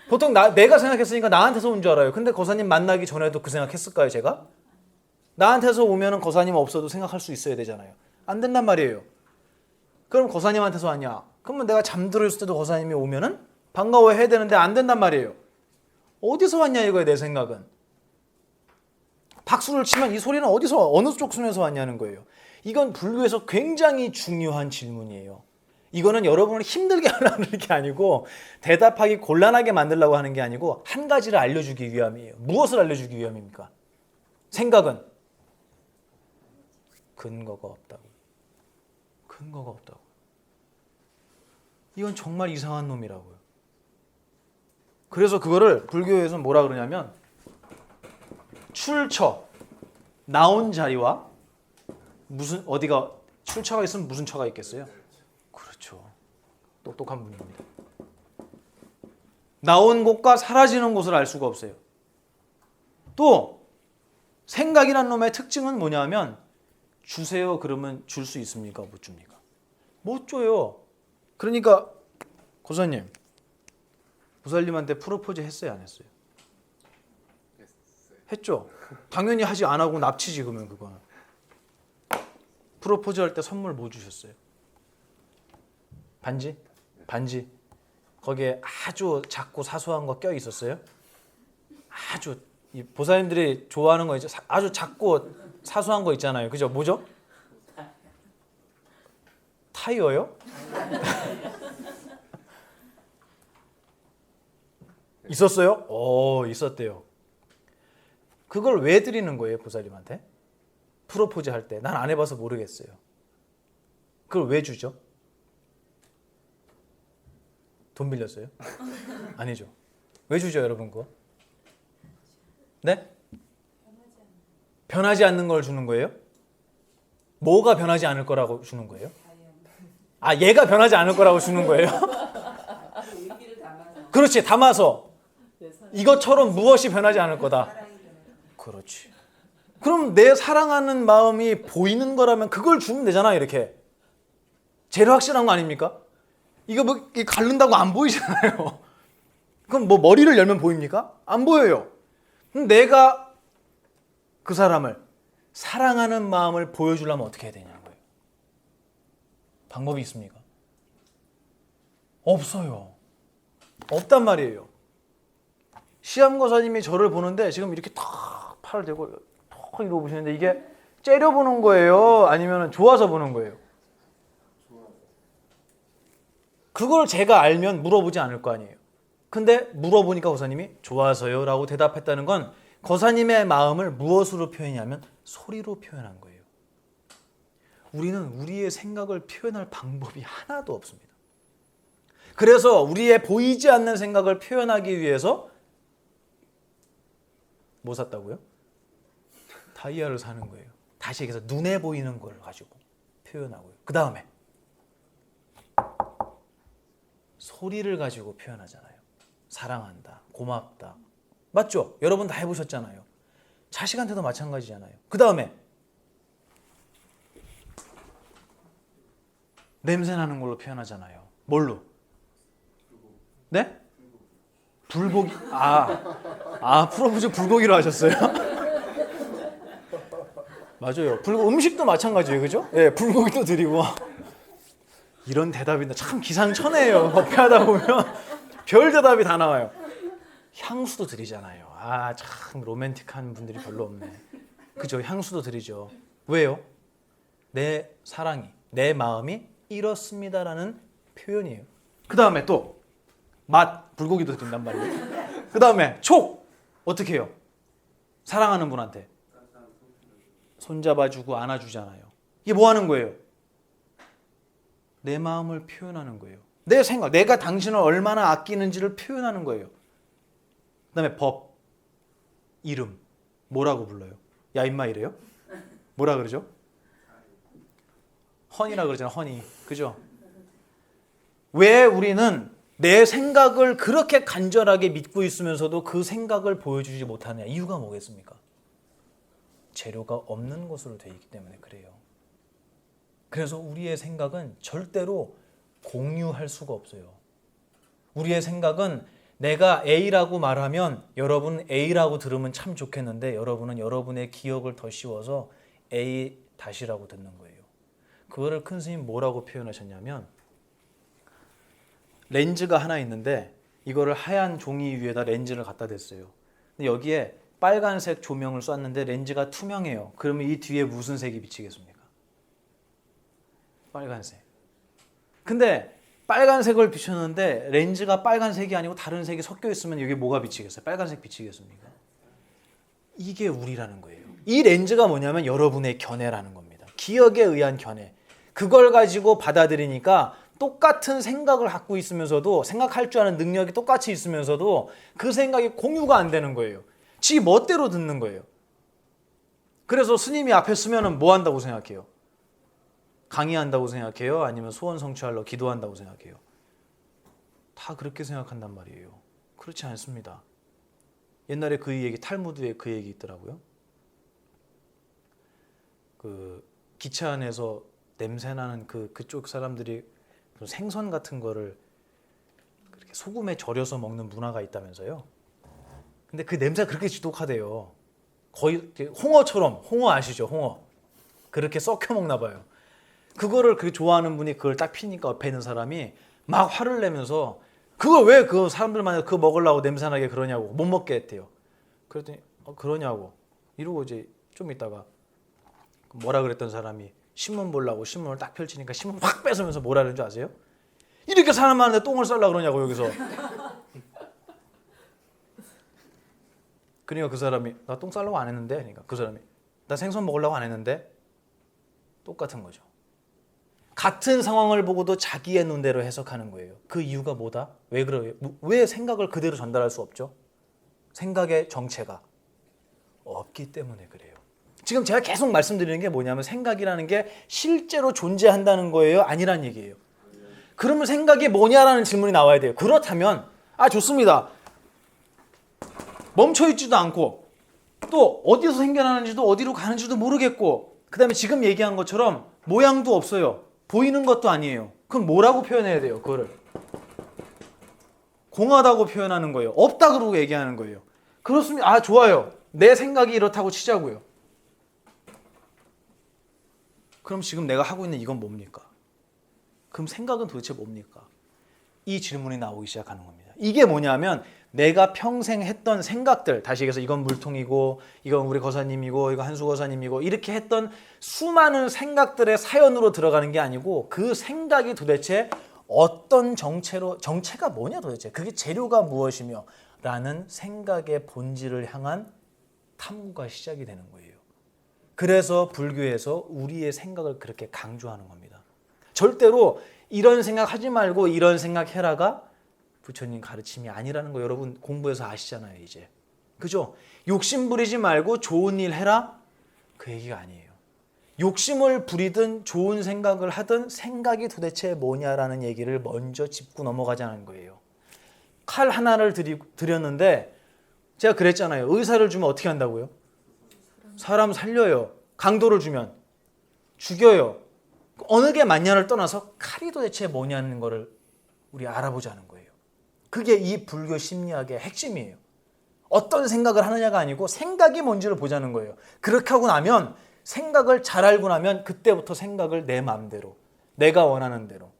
A: 보통 내가 생각했으니까 나한테서 온 줄 알아요. 근데 거사님 만나기 전에도 그 생각했을까요, 제가? 나한테서 오면은 거사님 없어도 생각할 수 있어야 되잖아요. 안 된단 말이에요. 그럼 거사님한테서 왔냐? 그러면 내가 잠들어 있을 때도 거사님이 오면은 반가워해야 되는데 안 된단 말이에요. 어디서 왔냐 이거예요, 내 생각은. 박수를 치면 이 소리는 어디서 어느 쪽 손에서 왔냐는 거예요. 이건 불교에서 굉장히 중요한 질문이에요. 이거는 여러분을 힘들게 하려는 게 아니고 대답하기 곤란하게 만들려고 하는 게 아니고 한 가지를 알려주기 위함이에요. 무엇을 알려주기 위함입니까? 생각은 근거가 없다고. 근거가 없다고. 이건 정말 이상한 놈이라고요. 그래서 그거를 불교에서 뭐라 그러냐면 출처, 나온 자리와 무슨 어디가 출처가 있으면 무슨 처가 있겠어요? 그렇죠. 똑똑한 분입니다. 나온 곳과 사라지는 곳을 알 수가 없어요. 또 생각이란 놈의 특징은 뭐냐면 주세요 그러면 줄 수 있습니까? 못 줍니까? 못 줘요. 그러니까 고사님 보살님한테 프로포즈 했어요 안 했어요? 했죠. 당연히 하지 안 하고 납치지 그러면 그거는. 프로포즈 할 때 선물 뭐 주셨어요? 반지? 반지. 거기에 아주 작고 사소한 거 껴 있었어요? 아주 이 보살님들이 좋아하는 거 있죠. 아주 작고 사소한 거 있잖아요. 그죠? 뭐죠? 타이어요? 있었어요? 있었대요. 그걸 왜 드리는 거예요, 보살님한테? 프로포즈 할 때. 난 안 해봐서 모르겠어요. 그걸 왜 주죠? 돈 빌렸어요? 아니죠. 왜 주죠, 여러분 그거? 네? 변하지 않는 걸 주는 거예요? 뭐가 변하지 않을 거라고 주는 거예요? 아, 얘가 변하지 않을 거라고 주는 거예요? 그렇지, 담아서. 이것처럼 무엇이 변하지 않을 거다. 그렇지. 그럼 내 사랑하는 마음이 보이는 거라면 그걸 주면 되잖아, 이렇게. 제일 확실한 거 아닙니까? 이거 뭐 가른다고 안 보이잖아요. 그럼 뭐 머리를 열면 보입니까? 안 보여요. 그럼 내가 그 사람을 사랑하는 마음을 보여주려면 어떻게 해야 되냐는 거예요. 방법이 있습니까? 없어요. 없단 말이에요. 시암거사님이 저를 보는데 지금 이렇게 탁 팔을 대고 탁 이러고 보시는데 이게 째려보는 거예요? 아니면 좋아서 보는 거예요? 그걸 제가 알면 물어보지 않을 거 아니에요. 근데 물어보니까 거사님이 좋아서요 라고 대답했다는 건 거사님의 마음을 무엇으로 표현하냐면 소리로 표현한 거예요. 우리는 우리의 생각을 표현할 방법이 하나도 없습니다. 그래서 우리의 보이지 않는 생각을 표현하기 위해서 뭐 샀다고요? 다이아를 사는 거예요. 다시 얘기해서 눈에 보이는 걸 가지고 표현하고요. 그 다음에 소리를 가지고 표현하잖아요. 사랑한다, 고맙다. 맞죠? 여러분 다 해보셨잖아요. 자식한테도 마찬가지잖아요. 그 다음에 냄새 나는 걸로 표현하잖아요. 뭘로? 네? 불고기. 프로포즈 불고기로 하셨어요? 맞아요. 음식도 마찬가지예요. 그죠? 예, 불고기도 드리고. 이런 대답인데 참 기상천외해요. 법회하다 보면 별 대답이 다 나와요. 향수도 드리잖아요. 참 로맨틱한 분들이 별로 없네. 그죠? 향수도 드리죠. 왜요? 내 사랑이, 내 마음이 이렇습니다라는 표현이에요. 그 다음에 또 맛, 불고기도 드린단 말이에요. 그 다음에 촉, 어떻게 해요? 사랑하는 분한테 손잡아주고 안아주잖아요. 이게 뭐 하는 거예요? 내 마음을 표현하는 거예요. 내 생각, 내가 당신을 얼마나 아끼는지를 표현하는 거예요. 그 다음에 법, 이름, 뭐라고 불러요? 야 임마 이래요? 뭐라 그러죠? 허니라 그러잖아요. 허니, 그죠? 왜 우리는 내 생각을 그렇게 간절하게 믿고 있으면서도 그 생각을 보여주지 못하느냐? 이유가 뭐겠습니까? 재료가 없는 것으로 되어 있기 때문에 그래요. 그래서 우리의 생각은 절대로 공유할 수가 없어요. 우리의 생각은 내가 A라고 말하면 여러분 A라고 들으면 참 좋겠는데 여러분은 여러분의 기억을 더 씌워서 A-라고 듣는 거예요. 그거를 큰 스님 뭐라고 표현하셨냐면 렌즈가 하나 있는데 이거를 하얀 종이 위에다 렌즈를 갖다 댔어요. 근데 여기에 빨간색 조명을 쐈는데 렌즈가 투명해요. 그러면 이 뒤에 무슨 색이 비치겠습니까? 빨간색. 근데 빨간색을 비쳤는데 렌즈가 빨간색이 아니고 다른 색이 섞여 있으면 여기 뭐가 비치겠어요? 빨간색 비치겠습니까? 이게 우리라는 거예요. 이 렌즈가 뭐냐면 여러분의 견해라는 겁니다. 기억에 의한 견해. 그걸 가지고 받아들이니까 똑같은 생각을 갖고 있으면서도 생각할 줄 아는 능력이 똑같이 있으면서도 그 생각이 공유가 안 되는 거예요. 지 멋대로 듣는 거예요. 그래서 스님이 앞에 쓰면은 뭐 한다고 생각해요? 강의한다고 생각해요? 아니면 소원 성취하러 기도한다고 생각해요? 다 그렇게 생각한단 말이에요. 그렇지 않습니다. 옛날에 그 얘기 탈무드에 그 얘기 있더라고요. 그 기차 안에서 냄새나는 그쪽 사람들이 생선 같은 거를 그렇게 소금에 절여서 먹는 문화가 있다면서요. 근데 그 냄새가 그렇게 지독하대요. 거의 홍어처럼, 홍어 아시죠? 홍어. 그렇게 썩혀 먹나 봐요. 그거를 그 좋아하는 분이 그걸 딱 피니까 옆에 있는 사람이 막 화를 내면서 그걸 왜 그 사람들만 그거 먹으려고 냄새나게 그러냐고 못 먹게 했대요. 그랬더니 그러냐고 이러고 이제 좀 있다가 뭐라 그랬던 사람이 신문 보려고 신문을 딱 펼치니까 신문 확 뺏으면서 뭐라 그러는 줄 아세요? 이렇게 사람 많은데 똥을 쌀라 그러냐고 여기서. 그러니까 그 사람이 나 똥 쌀려고 안 했는데 그러니까 그 사람이 나 생선 먹으려고 안 했는데 똑같은 거죠. 같은 상황을 보고도 자기의 눈대로 해석하는 거예요. 그 이유가 뭐다? 왜 그래요? 왜 생각을 그대로 전달할 수 없죠? 생각의 정체가 없기 때문에 그래요. 지금 제가 계속 말씀드리는 게 뭐냐면 생각이라는 게 실제로 존재한다는 거예요? 아니란 얘기예요. 그러면 생각이 뭐냐라는 질문이 나와야 돼요. 그렇다면 좋습니다. 멈춰있지도 않고 또 어디서 생겨나는지도 어디로 가는지도 모르겠고 그 다음에 지금 얘기한 것처럼 모양도 없어요. 보이는 것도 아니에요. 그럼 뭐라고 표현해야 돼요? 그거를 공하다고 표현하는 거예요. 없다 그러고 얘기하는 거예요. 그렇습니다. 좋아요. 내 생각이 이렇다고 치자고요. 그럼 지금 내가 하고 있는 이건 뭡니까? 그럼 생각은 도대체 뭡니까? 이 질문이 나오기 시작하는 겁니다. 이게 뭐냐면 내가 평생 했던 생각들, 다시 얘기해서 이건 물통이고 이건 우리 거사님이고 이건 한수 거사님이고 이렇게 했던 수많은 생각들의 사연으로 들어가는 게 아니고 그 생각이 도대체 어떤 정체가 뭐냐 도대체 그게 재료가 무엇이며 라는 생각의 본질을 향한 탐구가 시작이 되는 거예요. 그래서 불교에서 우리의 생각을 그렇게 강조하는 겁니다. 절대로 이런 생각 하지 말고 이런 생각 해라가 부처님 가르침이 아니라는 거 여러분 공부해서 아시잖아요 이제. 그죠? 욕심 부리지 말고 좋은 일 해라 그 얘기가 아니에요. 욕심을 부리든 좋은 생각을 하든 생각이 도대체 뭐냐라는 얘기를 먼저 짚고 넘어가자는 거예요. 칼 하나를 드렸는데 제가 그랬잖아요. 의사를 주면 어떻게 한다고요? 사람 살려요. 강도를 주면 죽여요. 어느 게 맞냐를 떠나서 칼이 도대체 뭐냐는 거를 우리 알아보자는 거예요. 그게 이 불교 심리학의 핵심이에요. 어떤 생각을 하느냐가 아니고 생각이 뭔지를 보자는 거예요. 그렇게 하고 나면 생각을 잘 알고 나면 그때부터 생각을 내 마음대로 내가 원하는 대로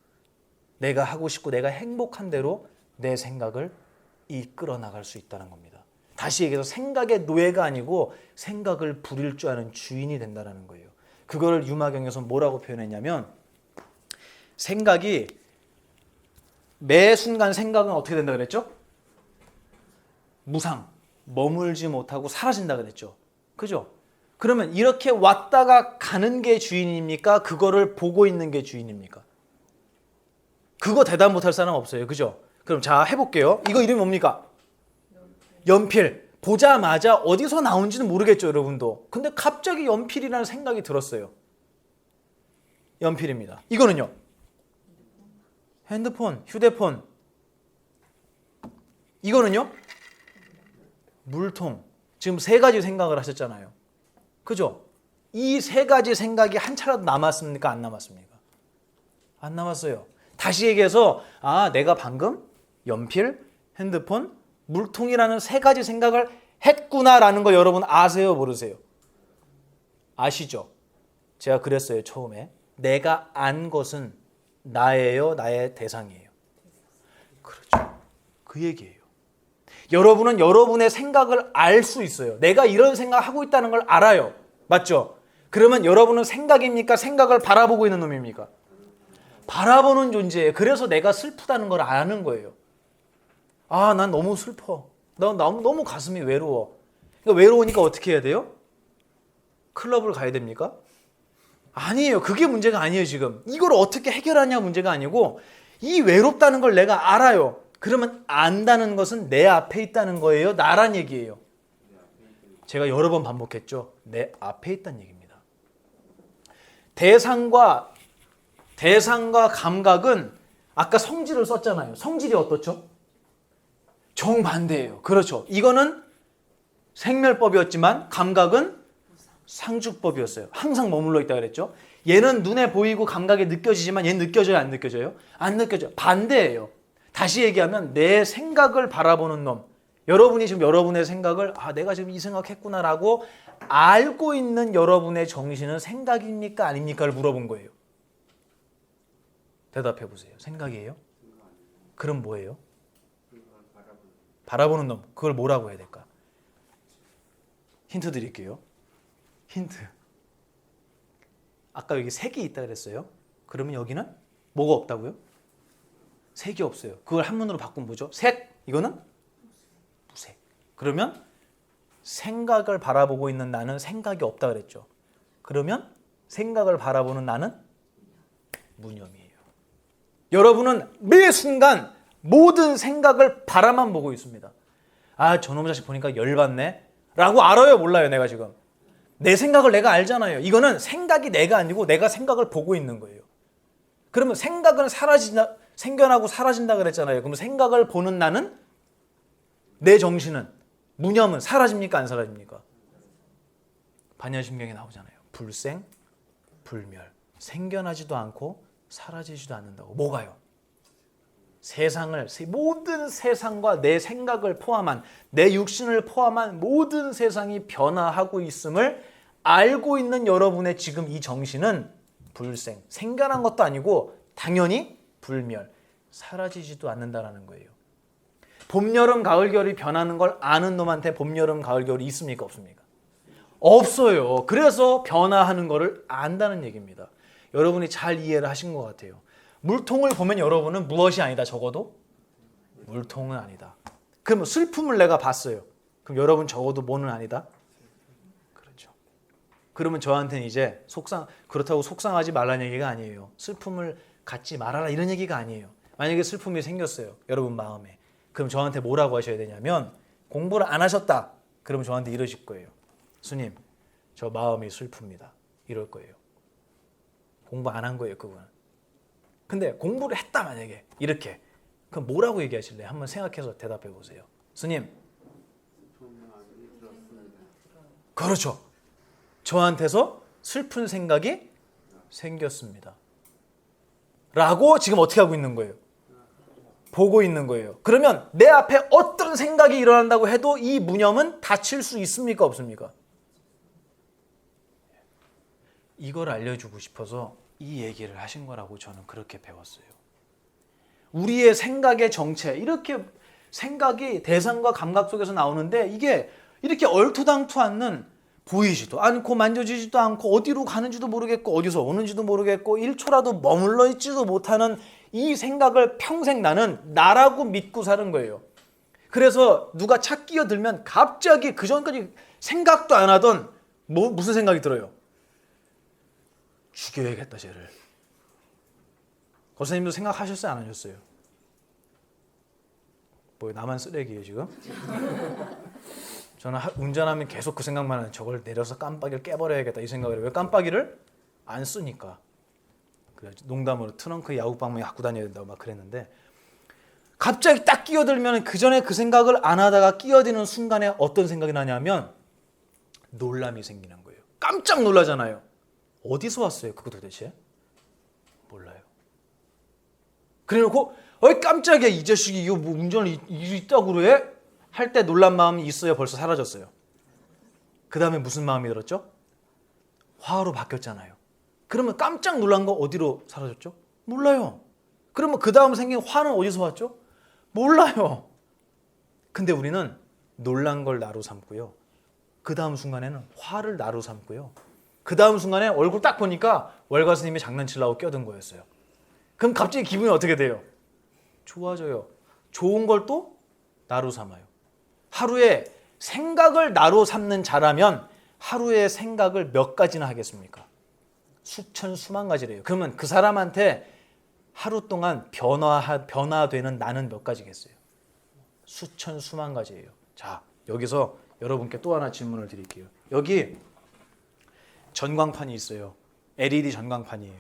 A: 내가 하고 싶고 내가 행복한 대로 내 생각을 이끌어 나갈 수 있다는 겁니다. 다시 얘기해서 생각의 노예가 아니고 생각을 부릴 줄 아는 주인이 된다는 거예요. 그거를 유마경에서 뭐라고 표현했냐면 생각이 매 순간 생각은 어떻게 된다 그랬죠? 무상, 머물지 못하고 사라진다 그랬죠. 그죠? 그러면 이렇게 왔다가 가는 게 주인입니까? 그거를 보고 있는 게 주인입니까? 그거 대답 못할 사람 없어요. 그죠? 그럼 자 해볼게요. 이거 이름이 뭡니까? 연필. 보자마자 어디서 나온지는 모르겠죠 여러분도. 근데 갑자기 연필이라는 생각이 들었어요. 연필입니다. 이거는요? 핸드폰, 휴대폰. 이거는요? 물통. 지금 세 가지 생각을 하셨잖아요. 그죠? 이 세 가지 생각이 한 차라도 남았습니까? 안 남았습니까? 안 남았어요. 다시 얘기해서 내가 방금 연필, 핸드폰, 물통이라는 세 가지 생각을 했구나라는 거 여러분 아세요? 모르세요? 아시죠? 제가 그랬어요. 처음에. 내가 안 것은 나예요? 나의 대상이에요? 그렇죠. 그 얘기예요. 여러분은 여러분의 생각을 알 수 있어요. 내가 이런 생각하고 있다는 걸 알아요. 맞죠? 그러면 여러분은 생각입니까? 생각을 바라보고 있는 놈입니까? 바라보는 존재예요. 그래서 내가 슬프다는 걸 아는 거예요. 난 너무 슬퍼. 너무 가슴이 외로워. 그러니까 외로우니까 어떻게 해야 돼요? 클럽을 가야 됩니까? 아니에요. 그게 문제가 아니에요, 지금. 이걸 어떻게 해결하냐 문제가 아니고 이 외롭다는 걸 내가 알아요. 그러면 안다는 것은 내 앞에 있다는 거예요. 나란 얘기예요. 제가 여러 번 반복했죠. 내 앞에 있다는 얘기입니다. 대상과 감각은 아까 성질을 썼잖아요. 성질이 어떻죠? 정반대예요. 그렇죠. 이거는 생멸법이었지만 감각은 상주법이었어요. 항상 머물러 있다 그랬죠. 얘는 눈에 보이고 감각에 느껴지지만 얘는 느껴져요? 안 느껴져요? 안 느껴져요. 반대예요. 다시 얘기하면 내 생각을 바라보는 놈. 여러분이 지금 여러분의 생각을 내가 지금 이 생각했구나라고 알고 있는 여러분의 정신은 생각입니까? 아닙니까?를 물어본 거예요. 대답해 보세요. 생각이에요? 그럼 뭐예요? 바라보는 놈. 그걸 뭐라고 해야 될까? 힌트 드릴게요. 힌트. 아까 여기 색이 있다 그랬어요. 그러면 여기는 뭐가 없다고요? 색이 없어요. 그걸 한문으로 바꾸면 뭐죠? 색. 이거는 무색. 그러면 생각을 바라보고 있는 나는 생각이 없다 그랬죠. 그러면 생각을 바라보는 나는 무념이에요. 여러분은 매 순간 모든 생각을 바라만 보고 있습니다. 저놈 자식 보니까 열받네 라고 알아요? 몰라요? 내가 지금 내 생각을 내가 알잖아요. 이거는 생각이 내가 아니고 내가 생각을 보고 있는 거예요. 그러면 생각은 생겨나고 사라진다 그랬잖아요. 그럼 생각을 보는 나는, 내 정신은, 무념은 사라집니까? 안 사라집니까? 반야심경에 나오잖아요. 불생, 불멸. 생겨나지도 않고 사라지지도 않는다고. 뭐가요? 모든 세상과 내 생각을 포함한, 내 육신을 포함한 모든 세상이 변화하고 있음을 알고 있는 여러분의 지금 이 정신은 불생, 생겨난 것도 아니고 당연히 불멸, 사라지지도 않는다라는 거예요. 봄, 여름, 가을, 겨울이 변하는 걸 아는 놈한테 봄, 여름, 가을, 겨울이 있습니까? 없습니까? 없어요. 그래서 변화하는 거를 안다는 얘기입니다. 여러분이 잘 이해를 하신 것 같아요. 물통을 보면 여러분은 무엇이 아니다. 적어도 물통은 아니다. 그럼 슬픔을 내가 봤어요. 그럼 여러분 적어도 뭐는 아니다. 그렇죠. 그러면 저한테는 이제 그렇다고 속상하지 말라는 얘기가 아니에요. 슬픔을 갖지 말아라 이런 얘기가 아니에요. 만약에 슬픔이 생겼어요. 여러분 마음에. 그럼 저한테 뭐라고 하셔야 되냐면, 공부를 안 하셨다. 그럼 저한테 이러실 거예요. 스님, 저 마음이 슬픕니다. 이럴 거예요. 공부 안 한 거예요, 그분은. 근데 공부를 했다 만약에 이렇게, 그럼 뭐라고 얘기하실래요? 한번 생각해서 대답해 보세요. 스님. 그렇죠. 저한테서 슬픈 생각이 생겼습니다. 라고 지금 어떻게 하고 있는 거예요? 보고 있는 거예요. 그러면 내 앞에 어떤 생각이 일어난다고 해도 이 무념은 닫힐 수 있습니까? 없습니까? 이걸 알려주고 싶어서 이 얘기를 하신 거라고 저는 그렇게 배웠어요. 우리의 생각의 정체, 이렇게 생각이 대상과 감각 속에서 나오는데 이게 이렇게 얼토당토 않는, 보이지도 않고 만져지지도 않고 어디로 가는지도 모르겠고 어디서 오는지도 모르겠고 1초라도 머물러 있지도 못하는 이 생각을 평생 나는 나라고 믿고 사는 거예요. 그래서 누가 차 끼어들면 갑자기 그전까지 생각도 안 하던 무슨 생각이 들어요? 죽여야겠다 쟤를. 거사님도 생각하셨어요? 안 하셨어요? 뭐 나만 쓰레기예요 지금? 저는 운전하면 계속 그 생각만 하는, 저걸 내려서 깜빡이를 깨버려야겠다 이 생각을 해요. 왜 깜빡이를 안 쓰니까. 그래 농담으로 트렁크에 야구방망이 갖고 다녀야 된다고 막 그랬는데, 갑자기 딱 끼어들면 그 전에 그 생각을 안 하다가 끼어드는 순간에 어떤 생각이 나냐면 놀람이 생기는 거예요. 깜짝 놀라잖아요. 어디서 왔어요? 그거 도대체? 몰라요. 그래놓고 어이 깜짝이야 이 자식이 이거 뭐 운전을 있다고 그래? 할 때 놀란 마음이 있어요? 벌써 사라졌어요? 그 다음에 무슨 마음이 들었죠? 화로 바뀌었잖아요. 그러면 깜짝 놀란 거 어디로 사라졌죠? 몰라요. 그러면 그 다음 생긴 화는 어디서 왔죠? 몰라요. 근데 우리는 놀란 걸 나로 삼고요. 그 다음 순간에는 화를 나로 삼고요. 그 다음 순간에 얼굴 딱 보니까 월가 스님이 장난치려고 껴든 거였어요. 그럼 갑자기 기분이 어떻게 돼요? 좋아져요. 좋은 걸 또 나로 삼아요. 하루에 생각을 나로 삼는 자라면 하루에 생각을 몇 가지나 하겠습니까? 수천 수만 가지래요. 그러면 그 사람한테 하루 동안 변화되는 나는 몇 가지겠어요? 수천 수만 가지예요. 자, 여기서 여러분께 또 하나 질문을 드릴게요. 여기 전광판이 있어요. LED 전광판이에요.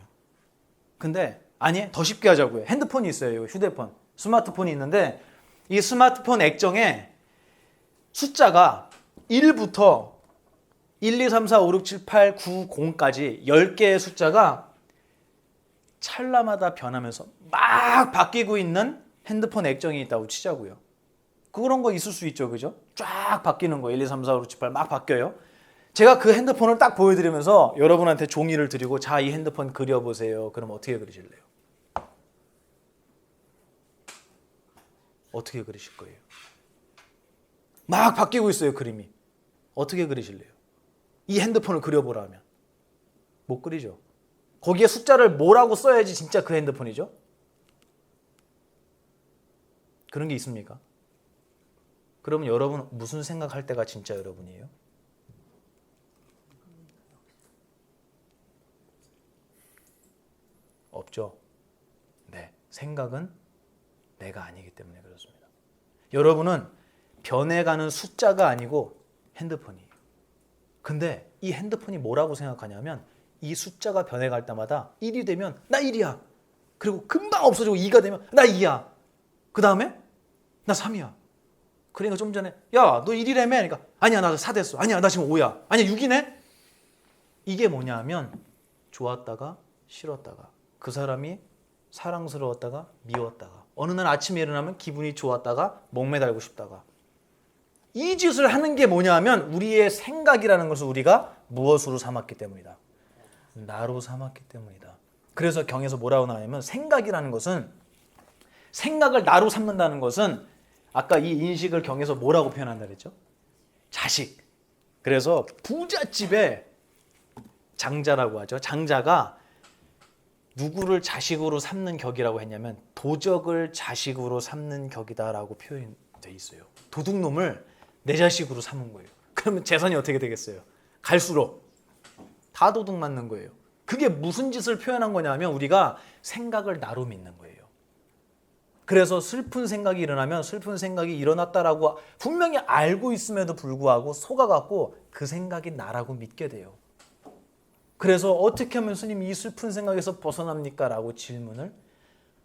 A: 근데 아니 더 쉽게 하자고요. 핸드폰이 있어요. 휴대폰, 스마트폰이 있는데 이 스마트폰 액정에 숫자가 1부터 1, 2, 3, 4, 5, 6, 7, 8, 9, 0까지 10개의 숫자가 찰나마다 변하면서 막 바뀌고 있는 핸드폰 액정이 있다고 치자고요. 그런 거 있을 수 있죠. 그죠? 쫙 바뀌는 거 1, 2, 3, 4, 5, 6, 7, 8 막 바뀌어요. 제가 그 핸드폰을 딱 보여드리면서 여러분한테 종이를 드리고 자, 이 핸드폰 그려보세요. 그럼 어떻게 그리실래요? 어떻게 그리실 거예요? 막 바뀌고 있어요. 그림이. 어떻게 그리실래요? 이 핸드폰을 그려보라 하면 못 그리죠. 거기에 숫자를 뭐라고 써야지 진짜 그 핸드폰이죠? 그런 게 있습니까? 그러면 여러분 무슨 생각할 때가 진짜 여러분이에요? 없죠. 네, 생각은 내가 아니기 때문에 그렇습니다. 여러분은 변해가는 숫자가 아니고 핸드폰이에요. 근데 이 핸드폰이 뭐라고 생각하냐면 이 숫자가 변해갈 때마다 1이 되면 나 1이야. 그리고 금방 없어지고 2가 되면 나 2야. 그 다음에 나 3이야. 그러니까 좀 전에 야, 너 1이라며? 그러니까 아니야, 나 4 됐어. 아니야, 나 지금 5야. 아니야, 6이네? 이게 뭐냐면 좋았다가 싫었다가 그 사람이 사랑스러웠다가 미웠다가 어느 날 아침에 일어나면 기분이 좋았다가 목매달고 싶다가 이 짓을 하는 게 뭐냐면 우리의 생각이라는 것을 우리가 무엇으로 삼았기 때문이다. 나로 삼았기 때문이다. 그래서 경에서 뭐라고 나오냐면 생각이라는 것은 생각을 나로 삼는다는 것은 아까 이 인식을 경에서 뭐라고 표현한다 그랬죠? 자식. 그래서 부잣집의 장자라고 하죠. 장자가 누구를 자식으로 삼는 격이라고 했냐면 도적을 자식으로 삼는 격이다라고 표현돼 있어요. 도둑놈을 내 자식으로 삼은 거예요. 그러면 재산이 어떻게 되겠어요? 갈수록 다 도둑 맞는 거예요. 그게 무슨 짓을 표현한 거냐면 우리가 생각을 나로 믿는 거예요. 그래서 슬픈 생각이 일어나면 슬픈 생각이 일어났다라고 분명히 알고 있음에도 불구하고 속아갖고 그 생각이 나라고 믿게 돼요. 그래서 어떻게 하면 스님 이 슬픈 생각에서 벗어납니까? 라고 질문을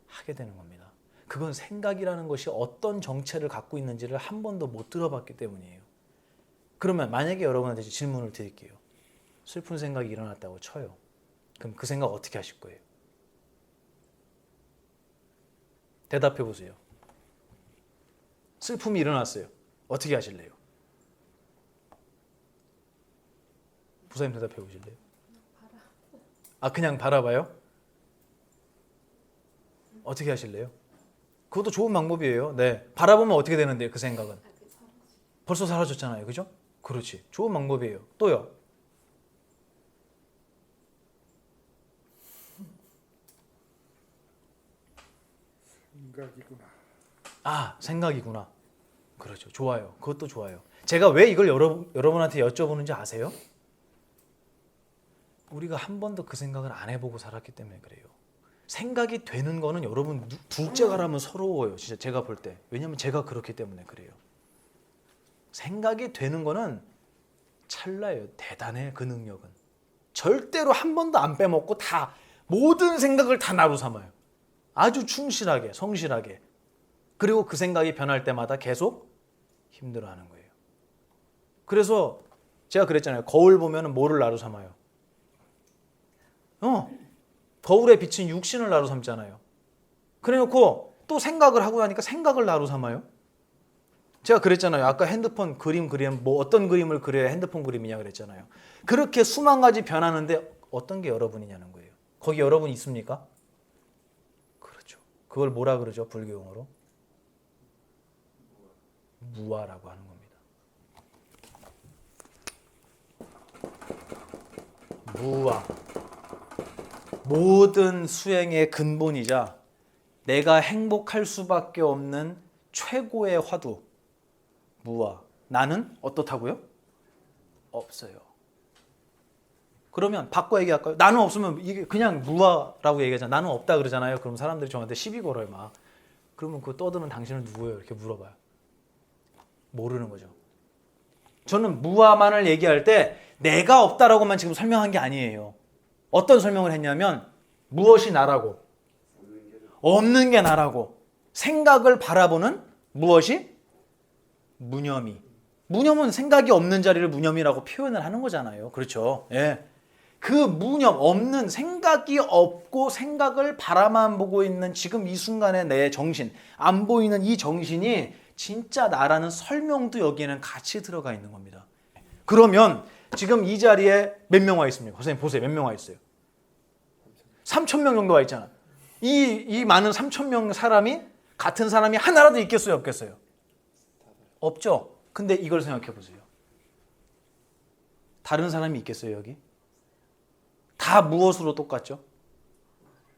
A: 하게 되는 겁니다. 그건 생각이라는 것이 어떤 정체를 갖고 있는지를 한 번도 못 들어봤기 때문이에요. 그러면 만약에 여러분한테 질문을 드릴게요. 슬픈 생각이 일어났다고 쳐요. 그럼 그 생각 어떻게 하실 거예요? 대답해 보세요. 슬픔이 일어났어요. 어떻게 하실래요? 부사님 대답해 보실래요? 아, 그냥 바라봐요? 어떻게 하실래요? 그것도 좋은 방법이에요. 네, 바라보면 어떻게 되는데요? 그 생각은 벌써 사라졌잖아요. 그죠? 그렇지. 좋은 방법이에요. 또요?
E: 생각이구나.
A: 아, 생각이구나. 그렇죠. 좋아요. 그것도 좋아요. 제가 왜 이걸 여러분한테 여쭤보는지 아세요? 우리가 한 번도 그 생각을 안 해보고 살았기 때문에 그래요. 생각이 되는 거는 여러분 둘째가라면 서러워요. 진짜 제가 볼 때. 왜냐면 제가 그렇기 때문에 그래요. 생각이 되는 거는 찰나예요. 대단해, 그 능력은. 절대로 한 번도 안 빼먹고 다 모든 생각을 다 나로 삼아요. 아주 충실하게, 성실하게. 그리고 그 생각이 변할 때마다 계속 힘들어하는 거예요. 그래서 제가 그랬잖아요. 거울 보면 뭐를 나로 삼아요? 거울에 비친 육신을 나로 삼잖아요. 그래놓고 또 생각을 하고 나니까 생각을 나로 삼아요. 제가 그랬잖아요. 아까 핸드폰 그림 뭐 어떤 그림을 그려야 핸드폰 그림이냐 그랬잖아요. 그렇게 수만 가지 변하는데 어떤 게 여러분이냐는 거예요. 거기 여러분 있습니까? 그렇죠. 그걸 뭐라 그러죠? 불교용어로 무아라고 하는 겁니다. 무아. 모든 수행의 근본이자 내가 행복할 수밖에 없는 최고의 화두. 무아. 나는 어떻다고요? 없어요. 그러면 바꿔 얘기할까요? 나는 없으면 이게 그냥 무아라고 얘기하잖아요. 나는 없다 그러잖아요. 그럼 사람들이 저한테 시비 걸어요 막. 그러면 그 떠드는 당신은 누구예요? 이렇게 물어봐요. 모르는 거죠. 저는 무아만을 얘기할 때 내가 없다라고만 지금 설명한 게 아니에요. 어떤 설명을 했냐면 무엇이 나라고 없는 게 나라고 생각을 바라보는 무엇이 무념이. 무념은 생각이 없는 자리를 무념이라고 표현을 하는 거잖아요. 그렇죠? 예. 그 무념 없는 생각이 없고 생각을 바라만 보고 있는 지금 이 순간의 내 정신, 안 보이는 이 정신이 진짜 나라는 설명도 여기에는 같이 들어가 있는 겁니다. 그러면 지금 이 자리에 몇 명 와 있습니까? 선생님 보세요. 몇 명 와 있어요? 3,000명 정도 와 있잖아. 이 많은 3,000명 사람이 같은 사람이 하나라도 있겠어요? 없겠어요? 없죠. 근데 이걸 생각해 보세요. 다른 사람이 있겠어요, 여기? 다 무엇으로 똑같죠?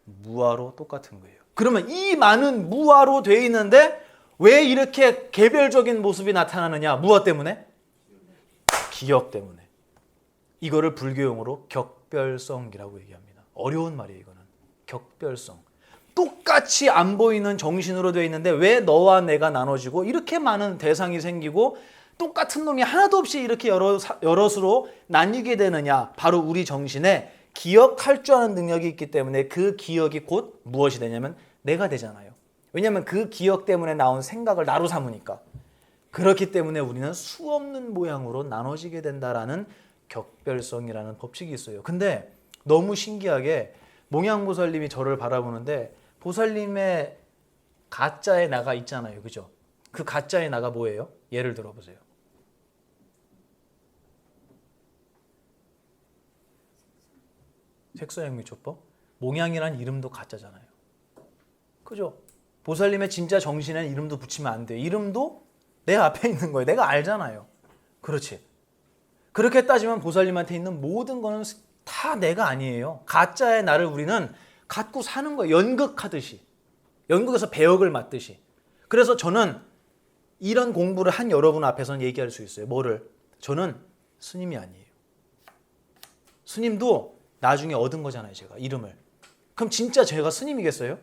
A: 무아로 똑같은 거예요. 그러면 이 많은 무아로 돼 있는데 왜 이렇게 개별적인 모습이 나타나느냐? 무아 때문에? 기억 때문에. 이거를 불교용어로 격별성이라고 얘기합니다. 어려운 말이에요, 이거는. 격별성. 똑같이 안 보이는 정신으로 되어 있는데 왜 너와 내가 나눠지고 이렇게 많은 대상이 생기고 똑같은 놈이 하나도 없이 이렇게 여럿으로 나뉘게 되느냐? 바로 우리 정신에 기억할 줄 아는 능력이 있기 때문에 그 기억이 곧 무엇이 되냐면 내가 되잖아요. 왜냐하면 그 기억 때문에 나온 생각을 나로 삼으니까. 그렇기 때문에 우리는 수없는 모양으로 나눠지게 된다라는 격별성이라는 법칙이 있어요. 근데 너무 신기하게 몽양보살님이 저를 바라보는데 보살님의 가짜의 나가 있잖아요. 그죠? 그 가짜의 나가 뭐예요? 예를 들어보세요. 색소양미초법? 몽양이라는 이름도 가짜잖아요. 그죠? 보살님의 진짜 정신에는 이름도 붙이면 안 돼요. 이름도 내 앞에 있는 거예요. 내가 알잖아요. 그렇지. 그렇게 따지면 보살님한테 있는 모든 거는 다 내가 아니에요. 가짜의 나를 우리는 갖고 사는 거예요. 연극하듯이. 연극에서 배역을 맡듯이. 그래서 저는 이런 공부를 한 여러분 앞에서는 얘기할 수 있어요. 뭐를? 저는 스님이 아니에요. 스님도 나중에 얻은 거잖아요. 제가 이름을. 그럼 진짜 제가 스님이겠어요?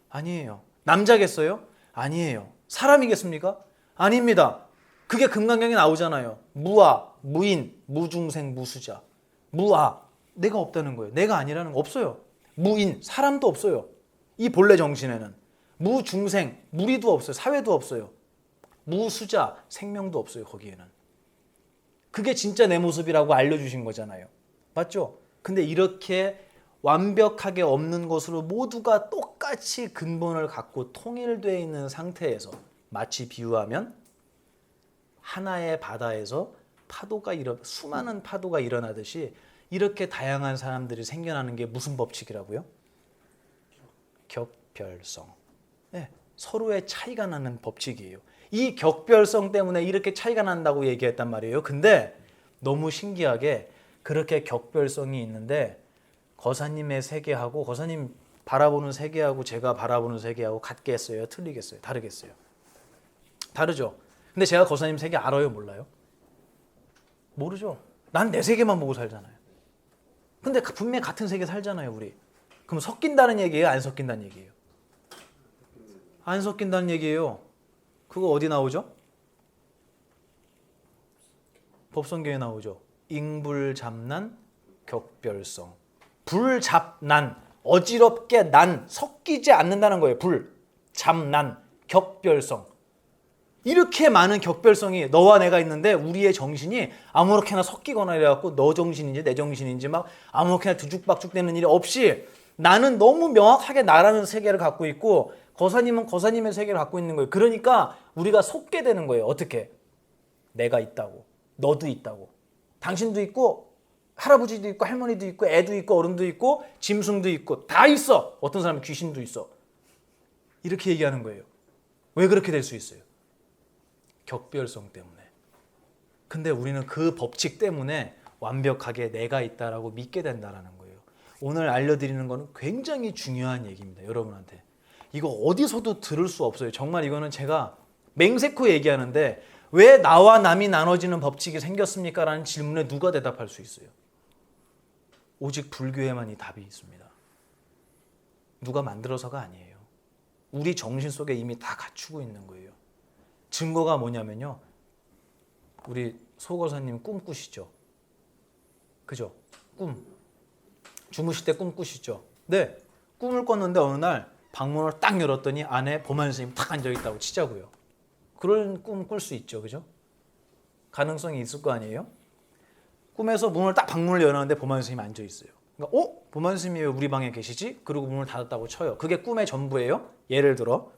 A: 아니에요. 남자겠어요? 아니에요. 사람이겠습니까? 아닙니다. 그게 금강경에 나오잖아요. 무아, 무인, 무중생, 무수자. 무아, 내가 없다는 거예요. 내가 아니라는 거 없어요. 무인, 사람도 없어요. 이 본래 정신에는. 무중생, 무리도 없어요. 사회도 없어요. 무수자, 생명도 없어요. 거기에는. 그게 진짜 내 모습이라고 알려주신 거잖아요. 맞죠? 근데 이렇게 완벽하게 없는 것으로 모두가 똑같이 근본을 갖고 통일되어 있는 상태에서 마치 비유하면 하나의 바다에서 수많은 파도가 일어나듯이 이렇게 다양한 사람들이 생겨나는 게 무슨 법칙이라고요? 격별성. 네, 서로의 차이가 나는 법칙이에요. 이 격별성 때문에 이렇게 차이가 난다고 얘기했단 말이에요. 근데 너무 신기하게 그렇게 격별성이 있는데 거사님의 세계하고 거사님 바라보는 세계하고 제가 바라보는 세계하고 같겠어요? 틀리겠어요? 다르겠어요? 다르죠? 근데 제가 거사님 세계 알아요? 몰라요? 모르죠. 난 내 세계만 보고 살잖아요. 근데 분명히 같은 세계 살잖아요, 우리. 그럼 섞인다는 얘기예요? 안 섞인다는 얘기예요? 안 섞인다는 얘기예요. 그거 어디 나오죠? 법성경에 나오죠. 잉불잡난 격별성. 불잡난, 어지럽게 난, 섞이지 않는다는 거예요. 불잡난, 격별성. 이렇게 많은 격별성이 너와 내가 있는데 우리의 정신이 아무렇게나 섞이거나 이래갖고 너 정신인지 내 정신인지 막 아무렇게나 뒤죽박죽되는 일이 없이 나는 너무 명확하게 나라는 세계를 갖고 있고 거사님은 거사님의 세계를 갖고 있는 거예요. 그러니까 우리가 속게 되는 거예요. 어떻게? 내가 있다고. 너도 있다고. 당신도 있고 할아버지도 있고 할머니도 있고 애도 있고 어른도 있고 짐승도 있고 다 있어. 어떤 사람은 귀신도 있어. 이렇게 얘기하는 거예요. 왜 그렇게 될 수 있어요? 격별성 때문에. 근데 우리는 그 법칙 때문에 완벽하게 내가 있다라고 믿게 된다라는 거예요. 오늘 알려드리는 거는 굉장히 중요한 얘기입니다. 여러분한테. 이거 어디서도 들을 수 없어요. 정말 이거는 제가 맹세코 얘기하는데 왜 나와 남이 나눠지는 법칙이 생겼습니까? 라는 질문에 누가 대답할 수 있어요? 오직 불교에만 이 답이 있습니다. 누가 만들어서가 아니에요. 우리 정신 속에 이미 다 갖추고 있는 거예요. 증거가 뭐냐면요. 우리 소거사님 꿈 꾸시죠? 그죠? 꿈. 주무실 때 꿈 꾸시죠? 네. 꿈을 꿨는데 어느 날 방문을 딱 열었더니 안에 보만 스님 탁 앉아있다고 치자고요. 그런 꿈 꿀 수 있죠. 그죠? 가능성이 있을 거 아니에요? 꿈에서 문을 딱 방문을 열었는데 보만 스님이 앉아있어요. 그러니까 보만 스님이 왜 우리 방에 계시지? 그리고 문을 닫았다고 쳐요. 그게 꿈의 전부예요. 예를 들어.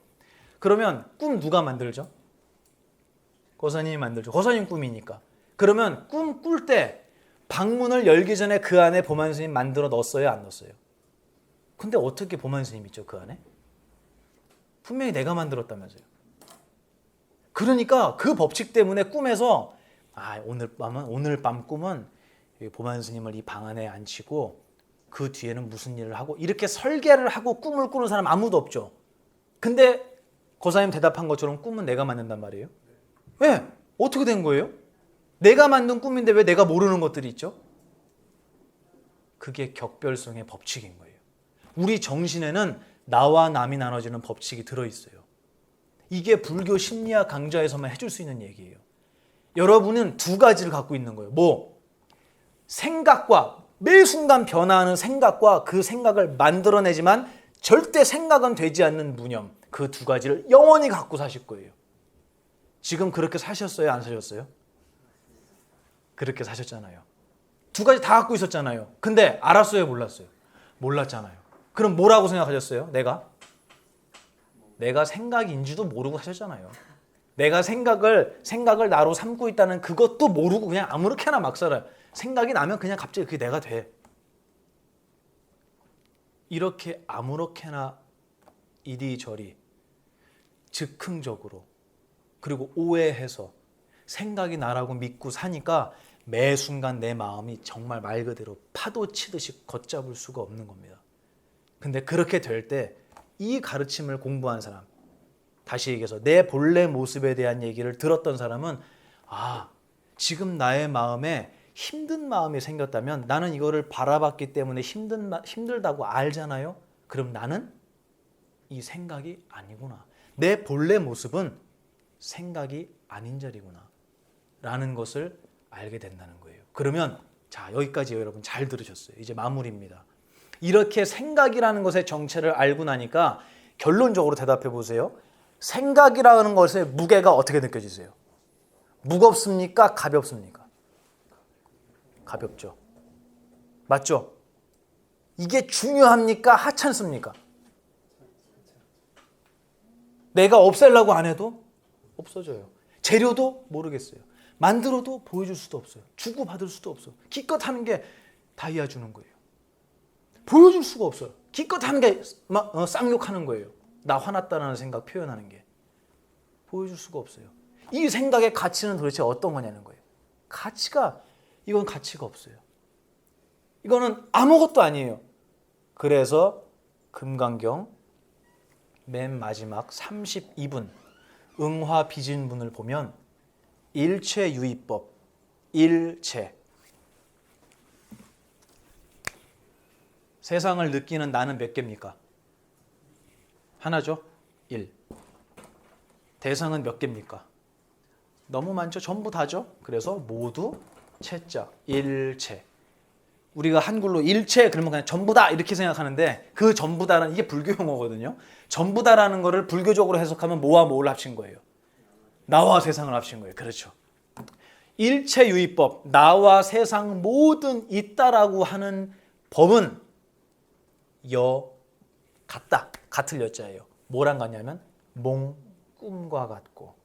A: 그러면 꿈 누가 만들죠? 거사님이 만들죠. 거사님 꿈이니까. 그러면 꿈 꿀 때 방문을 열기 전에 그 안에 보만 스님 만들어 넣었어요? 안 넣었어요? 근데 어떻게 보만 스님 있죠? 그 안에? 분명히 내가 만들었다면서요. 그러니까 그 법칙 때문에 꿈에서 오늘 밤 꿈은 보만 스님을 이 방 안에 앉히고 그 뒤에는 무슨 일을 하고 이렇게 설계를 하고 꿈을 꾸는 사람 아무도 없죠. 근데 거사님 대답한 것처럼 꿈은 내가 만든단 말이에요. 왜? 어떻게 된 거예요? 내가 만든 꿈인데 왜 내가 모르는 것들이 있죠? 그게 격별성의 법칙인 거예요. 우리 정신에는 나와 남이 나눠지는 법칙이 들어있어요. 이게 불교 심리학 강좌에서만 해줄 수 있는 얘기예요. 여러분은 두 가지를 갖고 있는 거예요. 생각과 매 순간 변화하는 생각과 그 생각을 만들어내지만 절대 생각은 되지 않는 무념. 그 두 가지를 영원히 갖고 사실 거예요. 지금 그렇게 사셨어요? 안 사셨어요? 그렇게 사셨잖아요. 두 가지 다 갖고 있었잖아요. 근데 알았어요? 몰랐어요? 몰랐잖아요. 그럼 뭐라고 생각하셨어요? 내가 생각인지도 모르고 사셨잖아요. 내가 생각을 나로 삼고 있다는 그것도 모르고 그냥 아무렇게나 막 살아요. 생각이 나면 그냥 갑자기 그게 내가 돼. 이렇게 아무렇게나 이리저리 즉흥적으로 그리고 오해해서 생각이 나라고 믿고 사니까 매 순간 내 마음이 정말 말 그대로 파도 치듯이 걷잡을 수가 없는 겁니다. 근데 그렇게 될 때 이 가르침을 공부한 사람, 다시 얘기해서 내 본래 모습에 대한 얘기를 들었던 사람은 지금 나의 마음에 힘든 마음이 생겼다면 나는 이거를 바라봤기 때문에 힘들다고 알잖아요. 그럼 나는 이 생각이 아니구나. 내 본래 모습은 생각이 아닌 자리구나 라는 것을 알게 된다는 거예요. 그러면 자, 여기까지 여러분 잘 들으셨어요. 이제 마무리입니다. 이렇게 생각이라는 것의 정체를 알고 나니까 결론적으로 대답해 보세요. 생각이라는 것의 무게가 어떻게 느껴지세요? 무겁습니까? 가볍습니까? 가볍죠. 맞죠? 이게 중요합니까? 하찮습니까? 내가 없애려고 안 해도 없어져요. 재료도 모르겠어요. 만들어도 보여줄 수도 없어요. 주고받을 수도 없어요. 기껏 하는 게 다이아 주는 거예요. 보여줄 수가 없어요. 기껏 하는 게 쌍욕하는 거예요. 나 화났다는 생각 표현하는 게. 보여줄 수가 없어요. 이 생각의 가치는 도대체 어떤 거냐는 거예요. 이건 가치가 없어요. 이거는 아무것도 아니에요. 그래서 금강경 맨 마지막 32분 응화비진문을 보면 일체유의법, 일체. 세상을 느끼는 나는 몇 개입니까? 하나죠? 1. 대상은 몇 개입니까? 너무 많죠? 전부 다죠? 그래서 모두 체자, 일체. 우리가 한글로 일체 그러면 그냥 전부다 이렇게 생각하는데 그 전부다는 이게 불교 용어거든요. 전부다라는 거를 불교적으로 해석하면 뭐와 뭐를 합친 거예요? 나와 세상을 합친 거예요. 그렇죠. 일체유의법, 나와 세상 모든 있다라고 하는 법은 같다. 같을 여자예요. 뭐랑 같냐면 몽, 꿈과 같고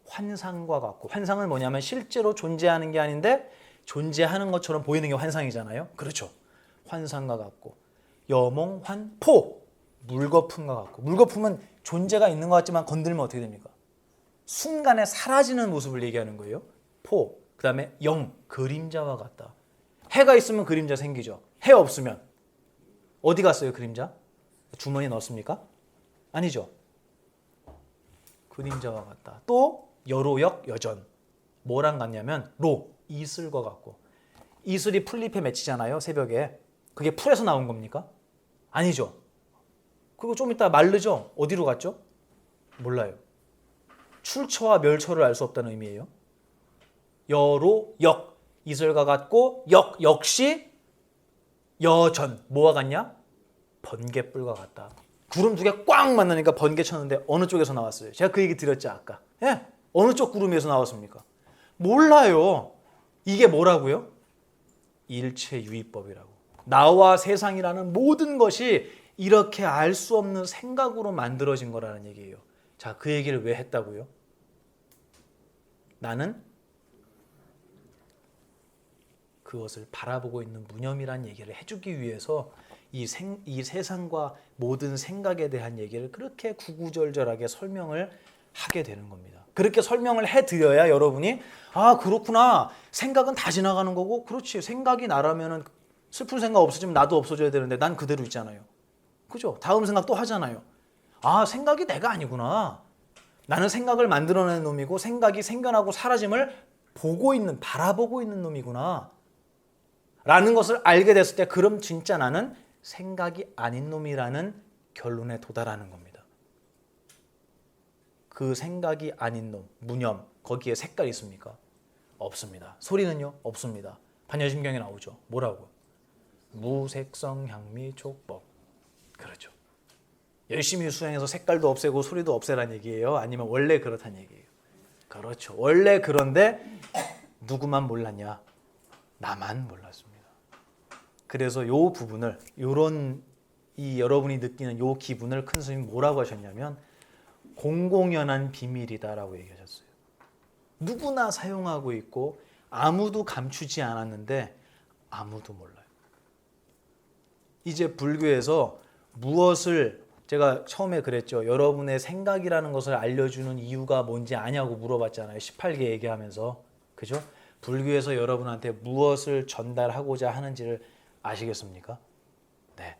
A: 환상과 같고. 환상은 뭐냐면 실제로 존재하는 게 아닌데 존재하는 것처럼 보이는 게 환상이잖아요. 그렇죠. 환상과 같고 여몽, 환포, 물거품과 같고. 물거품은 존재가 있는 것 같지만 건들면 어떻게 됩니까? 순간에 사라지는 모습을 얘기하는 거예요. 포, 그 다음에 영, 그림자와 같다. 해가 있으면 그림자 생기죠. 해 없으면 어디 갔어요 그림자? 주머니에 넣었습니까? 아니죠. 그림자와 같다. 또 여로역, 여전. 뭐랑 같냐면 이슬과 같고. 이슬이 풀잎에 맺히잖아요 새벽에. 그게 풀에서 나온 겁니까? 아니죠. 그리고 좀 이따 마르죠. 어디로 갔죠? 몰라요. 출처와 멸처를 알 수 없다는 의미예요. 여로역, 이슬과 같고 역시 여전. 뭐와 같냐? 번개불과 같다. 구름 두 개 꽉 만나니까 번개 쳤는데 어느 쪽에서 나왔어요? 제가 그 얘기 드렸죠 아까. 예? 어느 쪽 구름에서 나왔습니까? 몰라요. 이게 뭐라고요? 일체유의법이라고. 나와 세상이라는 모든 것이 이렇게 알 수 없는 생각으로 만들어진 거라는 얘기예요. 자, 그 얘기를 왜 했다고요? 나는 그것을 바라보고 있는 무념이란 얘기를 해주기 위해서 이 세상과 모든 생각에 대한 얘기를 그렇게 구구절절하게 설명을 하게 되는 겁니다. 그렇게 설명을 해드려야 여러분이 아 그렇구나, 생각은 다 지나가는 거고, 그렇지, 생각이 나라면은 슬픈 생각 없어지면 나도 없어져야 되는데 난 그대로 있잖아요. 그죠? 다음 생각 또 하잖아요. 아 생각이 내가 아니구나, 나는 생각을 만들어낸 놈이고 생각이 생겨나고 사라짐을 바라보고 있는 놈이구나 라는 것을 알게 됐을 때, 그럼 진짜 나는 생각이 아닌 놈이라는 결론에 도달하는 겁니다. 그 생각이 아닌 놈, 무념, 거기에 색깔이 있습니까? 없습니다. 소리는요? 없습니다. 반야심경에 나오죠. 뭐라고? 무색성 향미 촉법. 그렇죠. 열심히 수행해서 색깔도 없애고 소리도 없애라는 얘기예요? 아니면 원래 그렇다는 얘기예요? 그렇죠. 원래 그런데 누구만 몰랐냐? 나만 몰랐습니다. 그래서 요 부분을, 여러분이 느끼는 요 기분을 큰 스님이 뭐라고 하셨냐면 공공연한 비밀이다라고 얘기하셨어요. 누구나 사용하고 있고 아무도 감추지 않았는데 아무도 몰라요. 이제 불교에서 무엇을, 제가 처음에 그랬죠. 여러분의 생각이라는 것을 알려주는 이유가 뭔지 아냐고 물어봤잖아요. 18개 얘기하면서. 그죠? 불교에서 여러분한테 무엇을 전달하고자 하는지를 아시겠습니까? 네.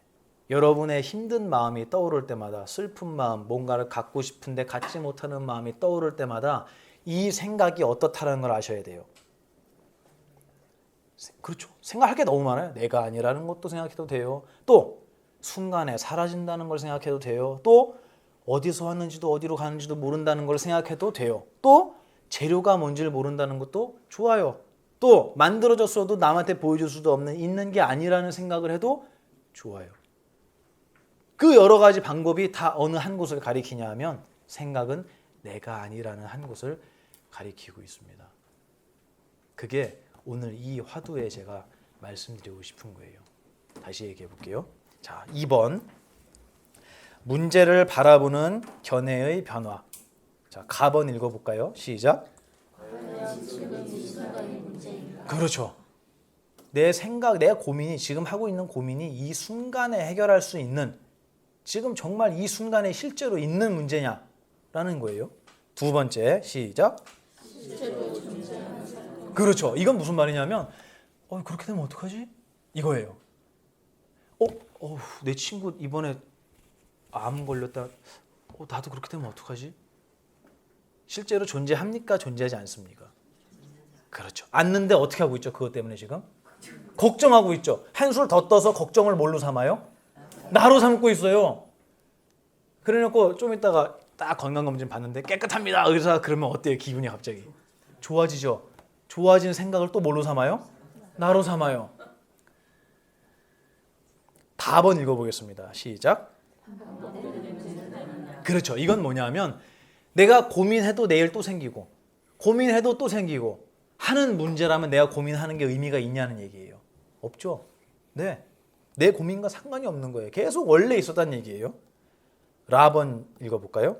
A: 여러분의 힘든 마음이 떠오를 때마다, 슬픈 마음, 뭔가를 갖고 싶은데 갖지 못하는 마음이 떠오를 때마다 이 생각이 어떻다는 걸 아셔야 돼요. 그렇죠. 생각할 게 너무 많아요. 내가 아니라는 것도 생각해도 돼요. 또 순간에 사라진다는 걸 생각해도 돼요. 또 어디서 왔는지도 어디로 가는지도 모른다는 걸 생각해도 돼요. 또 재료가 뭔지를 모른다는 것도 좋아요. 또 만들어졌어도 남한테 보여줄 수도 없는, 있는 게 아니라는 생각을 해도 좋아요. 그 여러 가지 방법이 다 어느 한 곳을 가리키냐 하면 생각은 내가 아니라는 한 곳을 가리키고 있습니다. 그게 오늘 이 화두에 제가 말씀드리고 싶은 거예요. 다시 얘기해 볼게요. 자, 2번. 문제를 바라보는 견해의 변화. 자, 가번 읽어볼까요? 시작. 그렇죠. 내 생각, 내 고민이, 지금 하고 있는 고민이 이 순간에 해결할 수 있는, 지금 정말 이 순간에 실제로 있는 문제냐라는 거예요. 두 번째, 시작. 그렇죠. 이건 무슨 말이냐면 그렇게 되면 어떡하지? 이거예요. 내 친구 이번에 암 걸렸다. 나도 그렇게 되면 어떡하지? 실제로 존재합니까? 존재하지 않습니까? 그렇죠. 않는데 어떻게 하고 있죠? 그것 때문에 지금 걱정하고 있죠. 한술 더 떠서 걱정을 뭘로 삼아요? 나로 삼고 있어요. 그래놓고 좀 있다가 딱 건강검진 받는데 깨끗합니다. 의사 그러면 어때요? 기분이 갑자기 좋아지죠. 좋아진 생각을 또 뭘로 삼아요? 나로 삼아요. 답은 읽어보겠습니다. 시작. 그렇죠. 이건 뭐냐면 내가 고민해도 내일 또 생기고 고민해도 또 생기고 하는 문제라면 내가 고민하는 게 의미가 있냐는 얘기예요. 없죠. 네, 내 고민과 상관이 없는 거예요. 계속 원래 있었다는 얘기예요. 라번 읽어볼까요?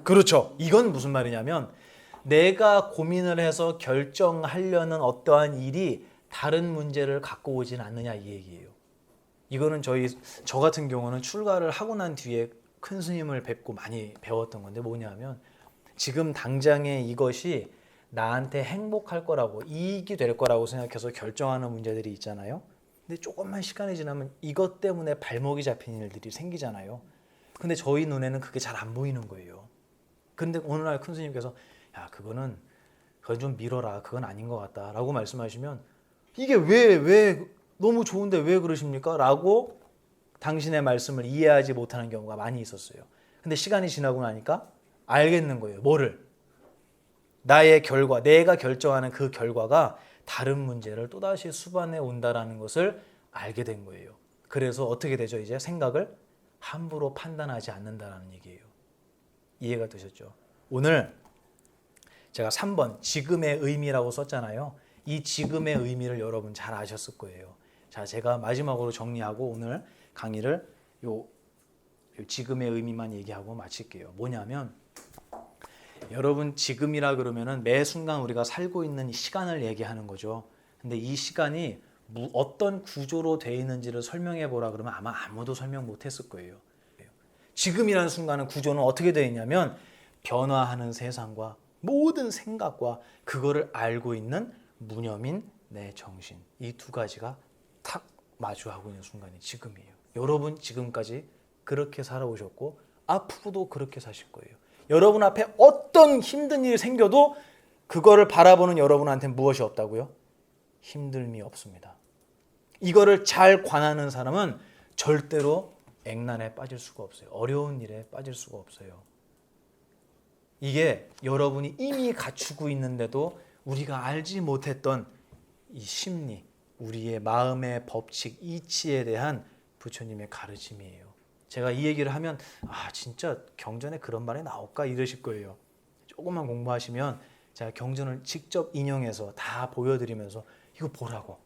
A: 그렇죠. 이건 무슨 말이냐면 내가 고민을 해서 결정하려는 어떠한 일이 다른 문제를 갖고 오진 않느냐 이 얘기예요. 이거는 저 같은 경우는 출가를 하고 난 뒤에 큰 스님을 뵙고 많이 배웠던 건데 뭐냐면 지금 당장에 이것이 나한테 행복할 거라고 이익이 될 거라고 생각해서 결정하는 문제들이 있잖아요. 근데 조금만 시간이 지나면 이것 때문에 발목이 잡히는 일들이 생기잖아요. 근데 저희 눈에는 그게 잘 안 보이는 거예요. 근데 어느 날 큰 스님께서 야 그건 좀 미뤄라. 그건 아닌 것 같다 라고 말씀하시면 이게 왜 너무 좋은데 왜 그러십니까? 라고 당신의 말씀을 이해하지 못하는 경우가 많이 있었어요. 근데 시간이 지나고 나니까 알겠는 거예요. 뭐를? 나의 결과, 내가 결정하는 그 결과가 다른 문제를 또다시 수반해 온다라는 것을 알게 된 거예요. 그래서 어떻게 되죠? 이제 생각을 함부로 판단하지 않는다라는 얘기예요. 이해가 되셨죠? 오늘 제가 3번 지금의 의미라고 썼잖아요. 이 지금의 의미를 여러분 잘 아셨을 거예요. 자, 제가 마지막으로 정리하고 오늘 강의를 요 지금의 의미만 얘기하고 마칠게요. 뭐냐면 여러분 지금이라 그러면은 매 순간 우리가 살고 있는 시간을 얘기하는 거죠. 근데 이 시간이 어떤 구조로 되어 있는지를 설명해 보라 그러면 아마 아무도 설명 못 했을 거예요. 지금이라는 순간은 구조는 어떻게 되어 있냐면 변화하는 세상과 모든 생각과 그거를 알고 있는 무념인 내 정신 이 두 가지가 탁 마주하고 있는 순간이 지금이에요. 여러분 지금까지 그렇게 살아오셨고 앞으로도 그렇게 사실 거예요. 여러분 앞에 어떤 힘든 일이 생겨도 그거를 바라보는 여러분한테 무엇이 없다고요? 힘듦이 없습니다. 이거를 잘 관하는 사람은 절대로 액난에 빠질 수가 없어요. 어려운 일에 빠질 수가 없어요. 이게 여러분이 이미 갖추고 있는데도 우리가 알지 못했던 이 심리, 우리의 마음의 법칙, 이치에 대한 부처님의 가르침이에요. 제가 이 얘기를 하면 아 진짜 경전에 그런 말이 나올까 이러실 거예요. 조금만 공부하시면 제가 경전을 직접 인용해서 다 보여드리면서 이거 보라고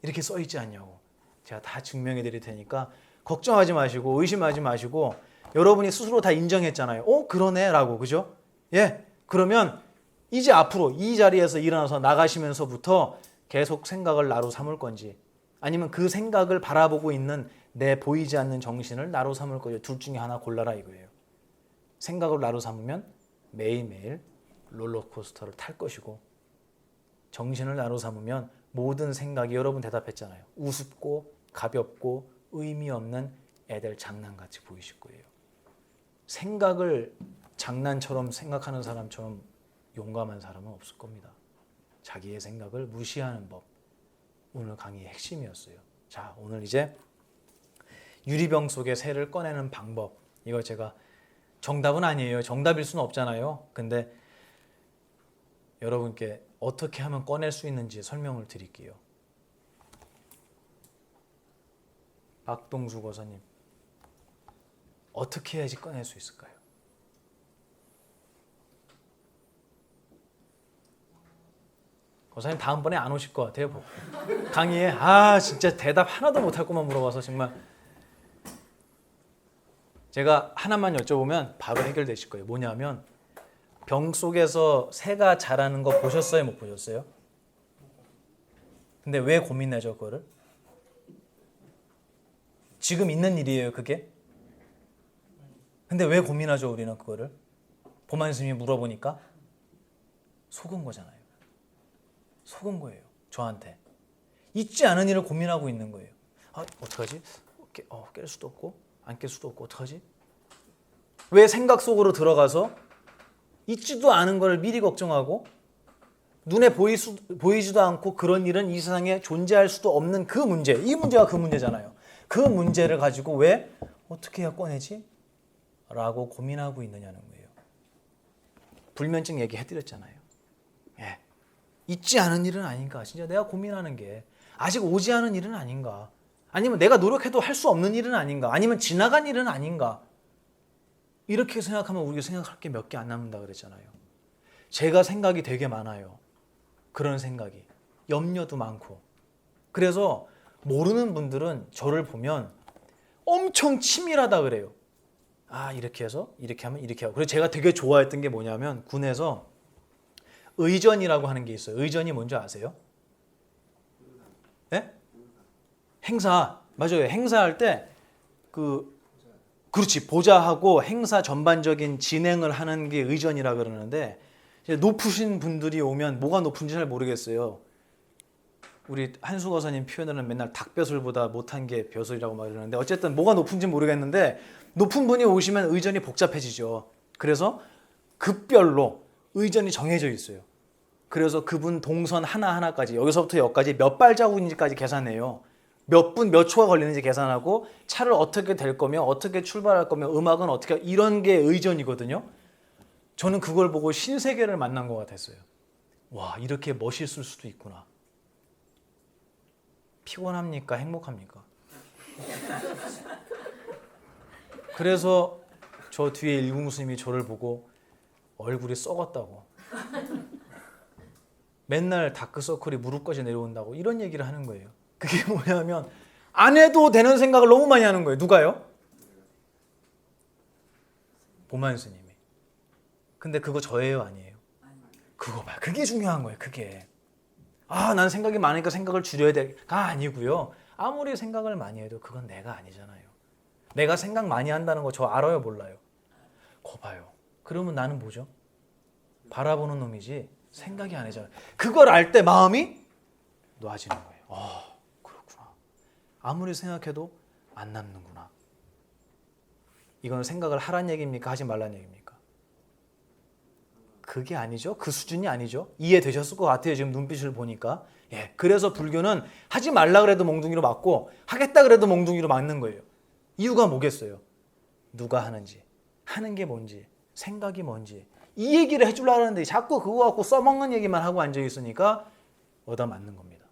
A: 이렇게 써있지 않냐고 제가 다 증명해 드릴 테니까 걱정하지 마시고 의심하지 마시고 여러분이 스스로 다 인정했잖아요. 그러네 라고 그죠? 예, 그러면 이제 앞으로 이 자리에서 일어나서 나가시면서부터 계속 생각을 나로 삼을 건지 아니면 그 생각을 바라보고 있는 내 보이지 않는 정신을 나로 삼을 거예요. 둘 중에 하나 골라라 이거예요. 생각을 나로 삼으면 매일매일 롤러코스터를 탈 것이고 정신을 나로 삼으면 모든 생각이 여러분 대답했잖아요. 우습고 가볍고 의미 없는 애들 장난같이 보이실 거예요. 생각을 장난처럼 생각하는 사람처럼 용감한 사람은 없을 겁니다. 자기의 생각을 무시하는 법. 오늘 강의의 핵심이었어요. 자, 오늘 이제 유리병 속의 새를 꺼내는 방법. 이거 제가 정답은 아니에요. 정답일 수는 없잖아요. 근데 여러분께 어떻게 하면 꺼낼 수 있는지 설명을 드릴게요. 박동수 거사님, 어떻게 해야지 꺼낼 수 있을까요? 거사님 다음번에 안 오실 것 같아요. 강의에 진짜 대답 하나도 못할 것만 물어봐서 정말 제가 하나만 여쭤보면 바로 해결되실 거예요. 뭐냐면 병 속에서 새가 자라는 거 보셨어요? 못 보셨어요? 근데 왜 고민하죠 그거를? 지금 있는 일이에요 그게? 근데 왜 고민하죠 우리는 그거를? 보만 스님이 물어보니까 속은 거잖아요. 속은 거예요. 저한테. 있지 않은 일을 고민하고 있는 거예요. 어떡하지? 깰 수도 없고 안 깰 수도 없고 어떡하지? 왜 생각 속으로 들어가서 있지도 않은 걸 미리 걱정하고 눈에 보이지도 않고 그런 일은 이 세상에 존재할 수도 없는 그 문제, 이 문제가 그 문제잖아요. 그 문제를 가지고 왜 어떻게 해야 꺼내지? 라고 고민하고 있느냐는 거예요. 불면증 얘기해드렸잖아요. 예. 있지 않은 일은 아닌가? 진짜 내가 고민하는 게 아직 오지 않은 일은 아닌가? 아니면 내가 노력해도 할 수 없는 일은 아닌가? 아니면 지나간 일은 아닌가? 이렇게 생각하면 우리가 생각할 게 몇 개 안 남는다 그랬잖아요. 제가 생각이 되게 많아요. 그런 생각이. 염려도 많고. 그래서 모르는 분들은 저를 보면 엄청 치밀하다 그래요. 아, 이렇게 해서 이렇게 하면 이렇게 하고. 그래서 제가 되게 좋아했던 게 뭐냐면 군에서 의전이라고 하는 게 있어요. 의전이 뭔지 아세요? 예? 행사. 맞아요. 행사할 때 그렇지. 보좌하고 행사 전반적인 진행을 하는 게 의전이라 그러는데 이제 높으신 분들이 오면 뭐가 높은지 잘 모르겠어요. 우리 한수 거사님 표현으로는 맨날 닭벼슬보다 못한 게 벼슬이라고 막 이러는데 어쨌든 뭐가 높은지 모르겠는데 높은 분이 오시면 의전이 복잡해지죠. 그래서 급별로 의전이 정해져 있어요. 그래서 그분 동선 하나하나까지 여기서부터 여기까지 몇 발자국인지까지 계산해요. 몇 분 몇 초가 걸리는지 계산하고 차를 어떻게 될 거며 어떻게 출발할 거며 음악은 어떻게 이런 게 의전이거든요. 저는 그걸 보고 신세계를 만난 것 같았어요. 와, 이렇게 멋있을 수도 있구나. 피곤합니까? 행복합니까? 그래서 저 뒤에 일궁 스님이 저를 보고 얼굴이 썩었다고. 맨날 다크서클이 무릎까지 내려온다고 이런 얘기를 하는 거예요. 그게 뭐냐면 안 해도 되는 생각을 너무 많이 하는 거예요. 누가요? 보만 스님이. 근데 그거 저예요, 아니에요? 그거 봐. 그게 중요한 거예요. 그게. 아, 난 생각이 많으니까 생각을 줄여야 돼가 아니고요. 아무리 생각을 많이 해도 그건 내가 아니잖아요. 내가 생각 많이 한다는 거 저 알아요, 몰라요? 거 봐요. 그러면 나는 뭐죠? 바라보는 놈이지 생각이 아니잖아요. 그걸 알 때 마음이 놓아지는 거예요. 그렇구나. 아무리 생각해도 안 남는구나. 이건 생각을 하란 얘기입니까? 하지 말란 얘기입니까? 그게 아니죠. 그 수준이 아니죠. 이해되셨을 것 같아요. 지금 눈빛을 보니까. 예, 그래서 불교는 하지 말라 그래도 몽둥이로 맞고 하겠다 그래도 몽둥이로 맞는 거예요. 이유가 뭐겠어요? 누가 하는지, 하는 게 뭔지, 생각이 뭔지 이 얘기를 해주려고 하는데 자꾸 그거 갖고 써먹는 얘기만 하고 앉아있으니까 얻어맞는 겁니다.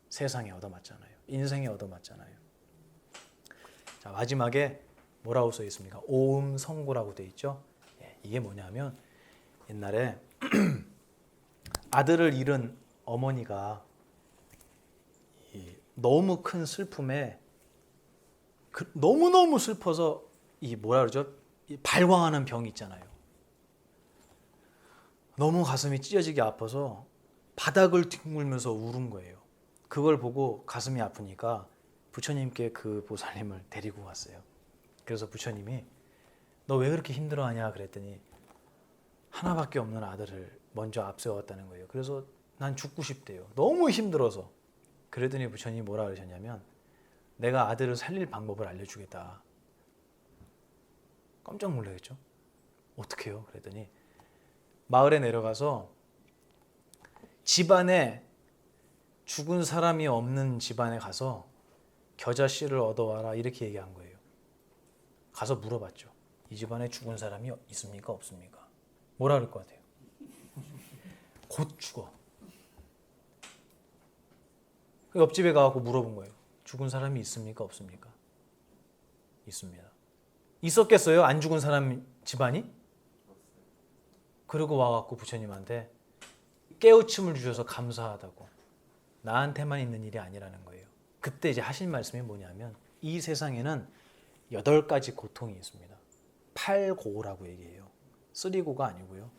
A: 세상에 얻어맞잖아요. 인생에 얻어맞잖아요. 자, 마지막에 뭐라고 써 있습니까? 오음성고라고 돼 있죠. 예, 이게 뭐냐면 옛날에 아들을 잃은 어머니가 너무 큰 슬픔에 너무너무 슬퍼서 뭐라 그러죠? 발광하는 병이 있잖아요. 너무 가슴이 찢어지게 아파서 바닥을 뒹굴면서 울은 거예요. 그걸 보고 가슴이 아프니까 부처님께 그 보살님을 데리고 갔어요. 그래서 부처님이 너 왜 그렇게 힘들어하냐 그랬더니 하나밖에 없는 아들을 먼저 앞세웠다는 거예요. 그래서 난 죽고 싶대요. 너무 힘들어서. 그러더니 부처님이 뭐라 그러셨냐면 내가 아들을 살릴 방법을 알려주겠다. 깜짝 놀라겠죠? 어떻게 해요? 그랬더니 마을에 내려가서 집안에 죽은 사람이 없는 집안에 가서 겨자씨를 얻어와라 이렇게 얘기한 거예요. 가서 물어봤죠. 이 집안에 죽은 사람이 있습니까? 없습니까? 뭐라 그럴 것 같아요? 곧 죽어. 옆집에 가서 물어본 거예요. 죽은 사람이 있습니까? 없습니까? 있습니다. 있었겠어요? 안 죽은 사람 집안이? 그러고 와갖고 부처님한테 깨우침을 주셔서 감사하다고. 나한테만 있는 일이 아니라는 거예요. 그때 이제 하신 말씀이 뭐냐면 이 세상에는 8가지 고통이 있습니다. 8고라고 얘기해요. 3고가 아니고요.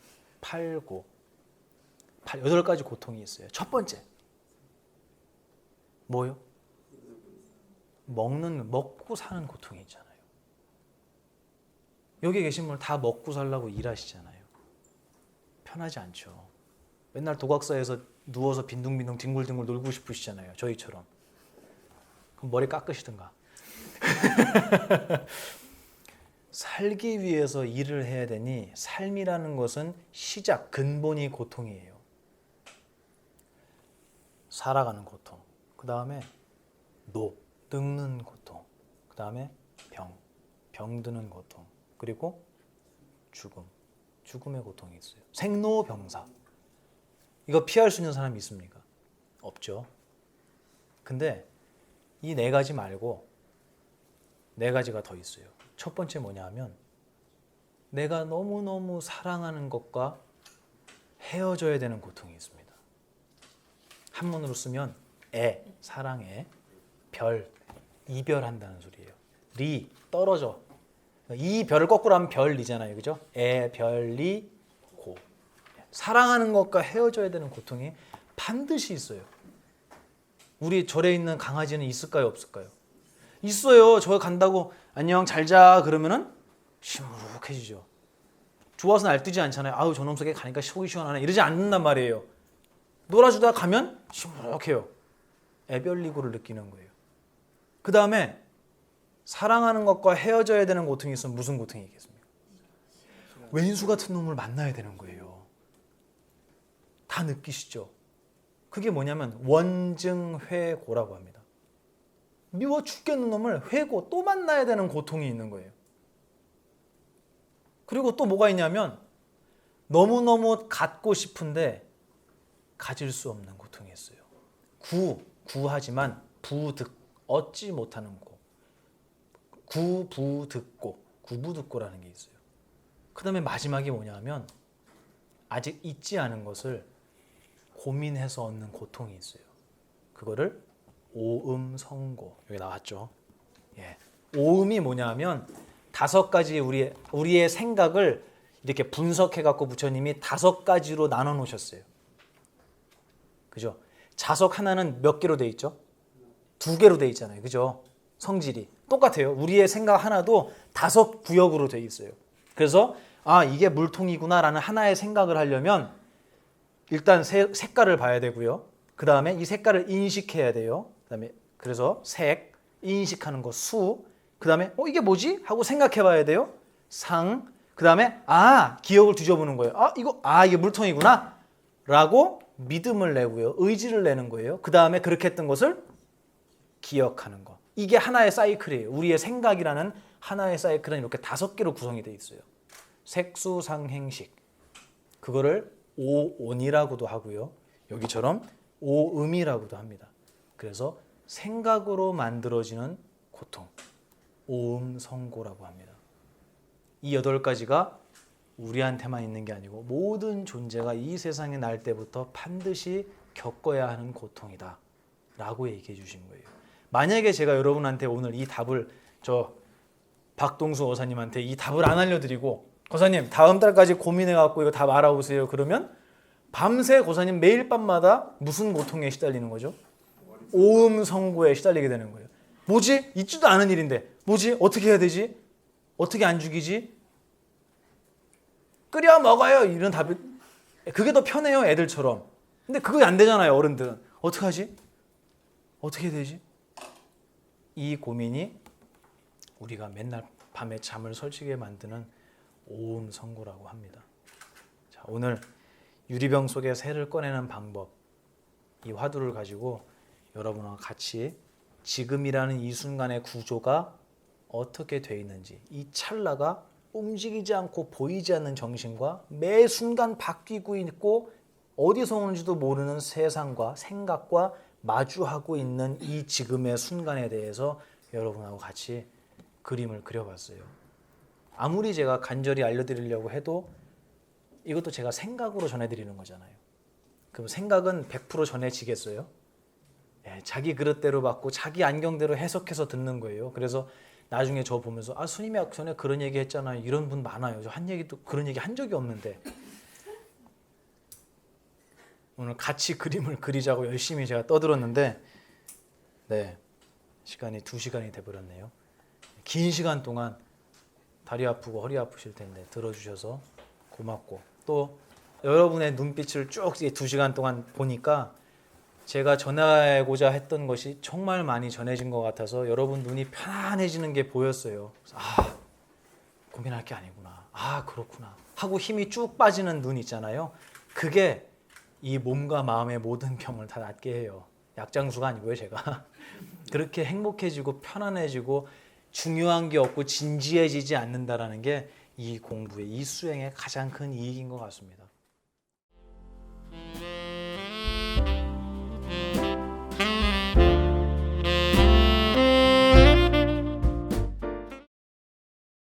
A: 8고. 8가지 고통이 있어요. 첫 번째. 뭐요? 먹고 사는 고통이 있잖아요. 여기 계신 분들 다 먹고 살라고 일하시잖아요. 편하지 않죠. 맨날 도각사에서 누워서 빈둥빈둥 뒹굴뒹굴 놀고 싶으시잖아요. 저희처럼. 그럼 머리 깎으시든가. 살기 위해서 일을 해야 되니 삶이라는 것은 시작, 근본이 고통이에요. 살아가는 고통. 그 다음에 늙는 고통. 그 다음에 병드는 고통. 그리고 죽음의 고통이 있어요. 생로병사. 이거 피할 수 있는 사람이 있습니까? 없죠. 근데 이 4가지 말고 4가지가 더 있어요. 첫 번째 뭐냐 하면 내가 너무너무 사랑하는 것과 헤어져야 되는 고통이 있습니다. 한문으로 쓰면 사랑해, 별, 이별한다는 소리예요. 리, 떨어져. 이 별을 거꾸로 하면 별이잖아요. 그죠? 별리, 고. 사랑하는 것과 헤어져야 되는 고통이 반드시 있어요. 우리 절에 있는 강아지는 있을까요? 없을까요? 있어요. 저 간다고 안녕 잘 자 그러면은 시무룩해지죠. 좋아서 날뛰지 않잖아요. 아우 저놈 속에 가니까 속이 시원하네 이러지 않는단 말이에요. 놀아주다가 가면 시무룩해요. 애별리고를 느끼는 거예요. 그 다음에 사랑하는 것과 헤어져야 되는 고통이 있으면 무슨 고통이 있겠습니까? 왼수 같은 놈을 만나야 되는 거예요. 다 느끼시죠? 그게 뭐냐면 원증회고라고 합니다. 미워 죽겠는 놈을 회고 또 만나야 되는 고통이 있는 거예요. 그리고 또 뭐가 있냐면 너무너무 갖고 싶은데 가질 수 없는 고통이 있어요. 구하지만 얻지 못하는 고. 구부득고, 구부득고라는 게 있어요. 그 다음에 마지막이 뭐냐면 아직 잊지 않은 것을 고민해서 얻는 고통이 있어요. 그거를 오음성고. 여기 나왔죠. 예. 오음이 뭐냐면 5가지 우리의 생각을 이렇게 분석해 갖고 부처님이 5가지로 나눠 놓으셨어요. 그죠? 자석 하나는 몇 개로 돼 있죠? 2개로 돼 있잖아요. 그죠? 성질이 똑같아요. 우리의 생각 하나도 5구역으로 돼 있어요. 그래서 이게 물통이구나라는 하나의 생각을 하려면 일단 색깔을 봐야 되고요. 그 다음에 이 색깔을 인식해야 돼요. 그다음에 그래서 색, 인식하는 거 수, 그 다음에 이게 뭐지? 하고 생각해 봐야 돼요. 상, 그 다음에 기억을 뒤져보는 거예요. 이게 물통이구나 라고 믿음을 내고요. 의지를 내는 거예요. 그 다음에 그렇게 했던 것을 기억하는 거. 이게 하나의 사이클이에요. 우리의 생각이라는 하나의 사이클은 이렇게 5개로 구성이 되어 있어요. 색수상행식. 그거를 오온이라고도 하고요. 여기처럼 오음이라고도 합니다. 그래서 생각으로 만들어지는 고통. 오음성고라고 합니다. 이 8가지가 우리한테만 있는 게 아니고 모든 존재가 이 세상에 날 때부터 반드시 겪어야 하는 고통이다 라고 얘기해 주신 거예요. 만약에 제가 여러분한테 오늘 이 답을 박동수 어사님한테 이 답을 안 알려드리고 고사님 다음 달까지 고민해 갖고 이거 답 알아보세요 그러면 밤새 고사님 매일 밤마다 무슨 고통에 시달리는 거죠? 오음성고에 시달리게 되는 거예요. 뭐지? 있지도 않은 일인데 뭐지? 어떻게 해야 되지? 어떻게 안 죽이지? 끓여 먹어요 이런 답이 그게 더 편해요 애들처럼. 근데 그게 안 되잖아요 어른들은. 어떡하지? 어떻게 해야 되지? 이 고민이 우리가 맨날 밤에 잠을 설치게 만드는 오음성고라고 합니다. 자, 오늘 유리병 속에 새를 꺼내는 방법, 이 화두를 가지고 여러분과 같이 지금이라는 이 순간의 구조가 어떻게 돼 있는지, 이 찰나가 움직이지 않고 보이지 않는 정신과 매 순간 바뀌고 있고 어디서 오는지도 모르는 세상과 생각과 마주하고 있는 이 지금의 순간에 대해서 여러분하고 같이 그림을 그려봤어요. 아무리 제가 간절히 알려드리려고 해도 이것도 제가 생각으로 전해드리는 거잖아요. 그럼 생각은 100% 전해지겠어요? 자기 그릇대로 받고 자기 안경대로 해석해서 듣는 거예요. 그래서 나중에 저 보면서 스님이 아까 전에 그런 얘기 했잖아요. 이런 분 많아요. 저 그런 얘기 한 적이 없는데 오늘 같이 그림을 그리자고 열심히 제가 떠들었는데 시간이 2시간이 돼버렸네요. 긴 시간 동안 다리 아프고 허리 아프실 텐데 들어주셔서 고맙고 또 여러분의 눈빛을 쭉 2시간 동안 보니까 제가 전하고자 했던 것이 정말 많이 전해진 것 같아서 여러분 눈이 편안해지는 게 보였어요. 고민할 게 아니구나. 그렇구나. 하고 힘이 쭉 빠지는 눈 있잖아요. 그게 이 몸과 마음의 모든 병을 다 낫게 해요. 약장수가 아니고요, 제가. 그렇게 행복해지고 편안해지고 중요한 게 없고 진지해지지 않는다라는 게 이 공부의 이 수행의 가장 큰 이익인 것 같습니다.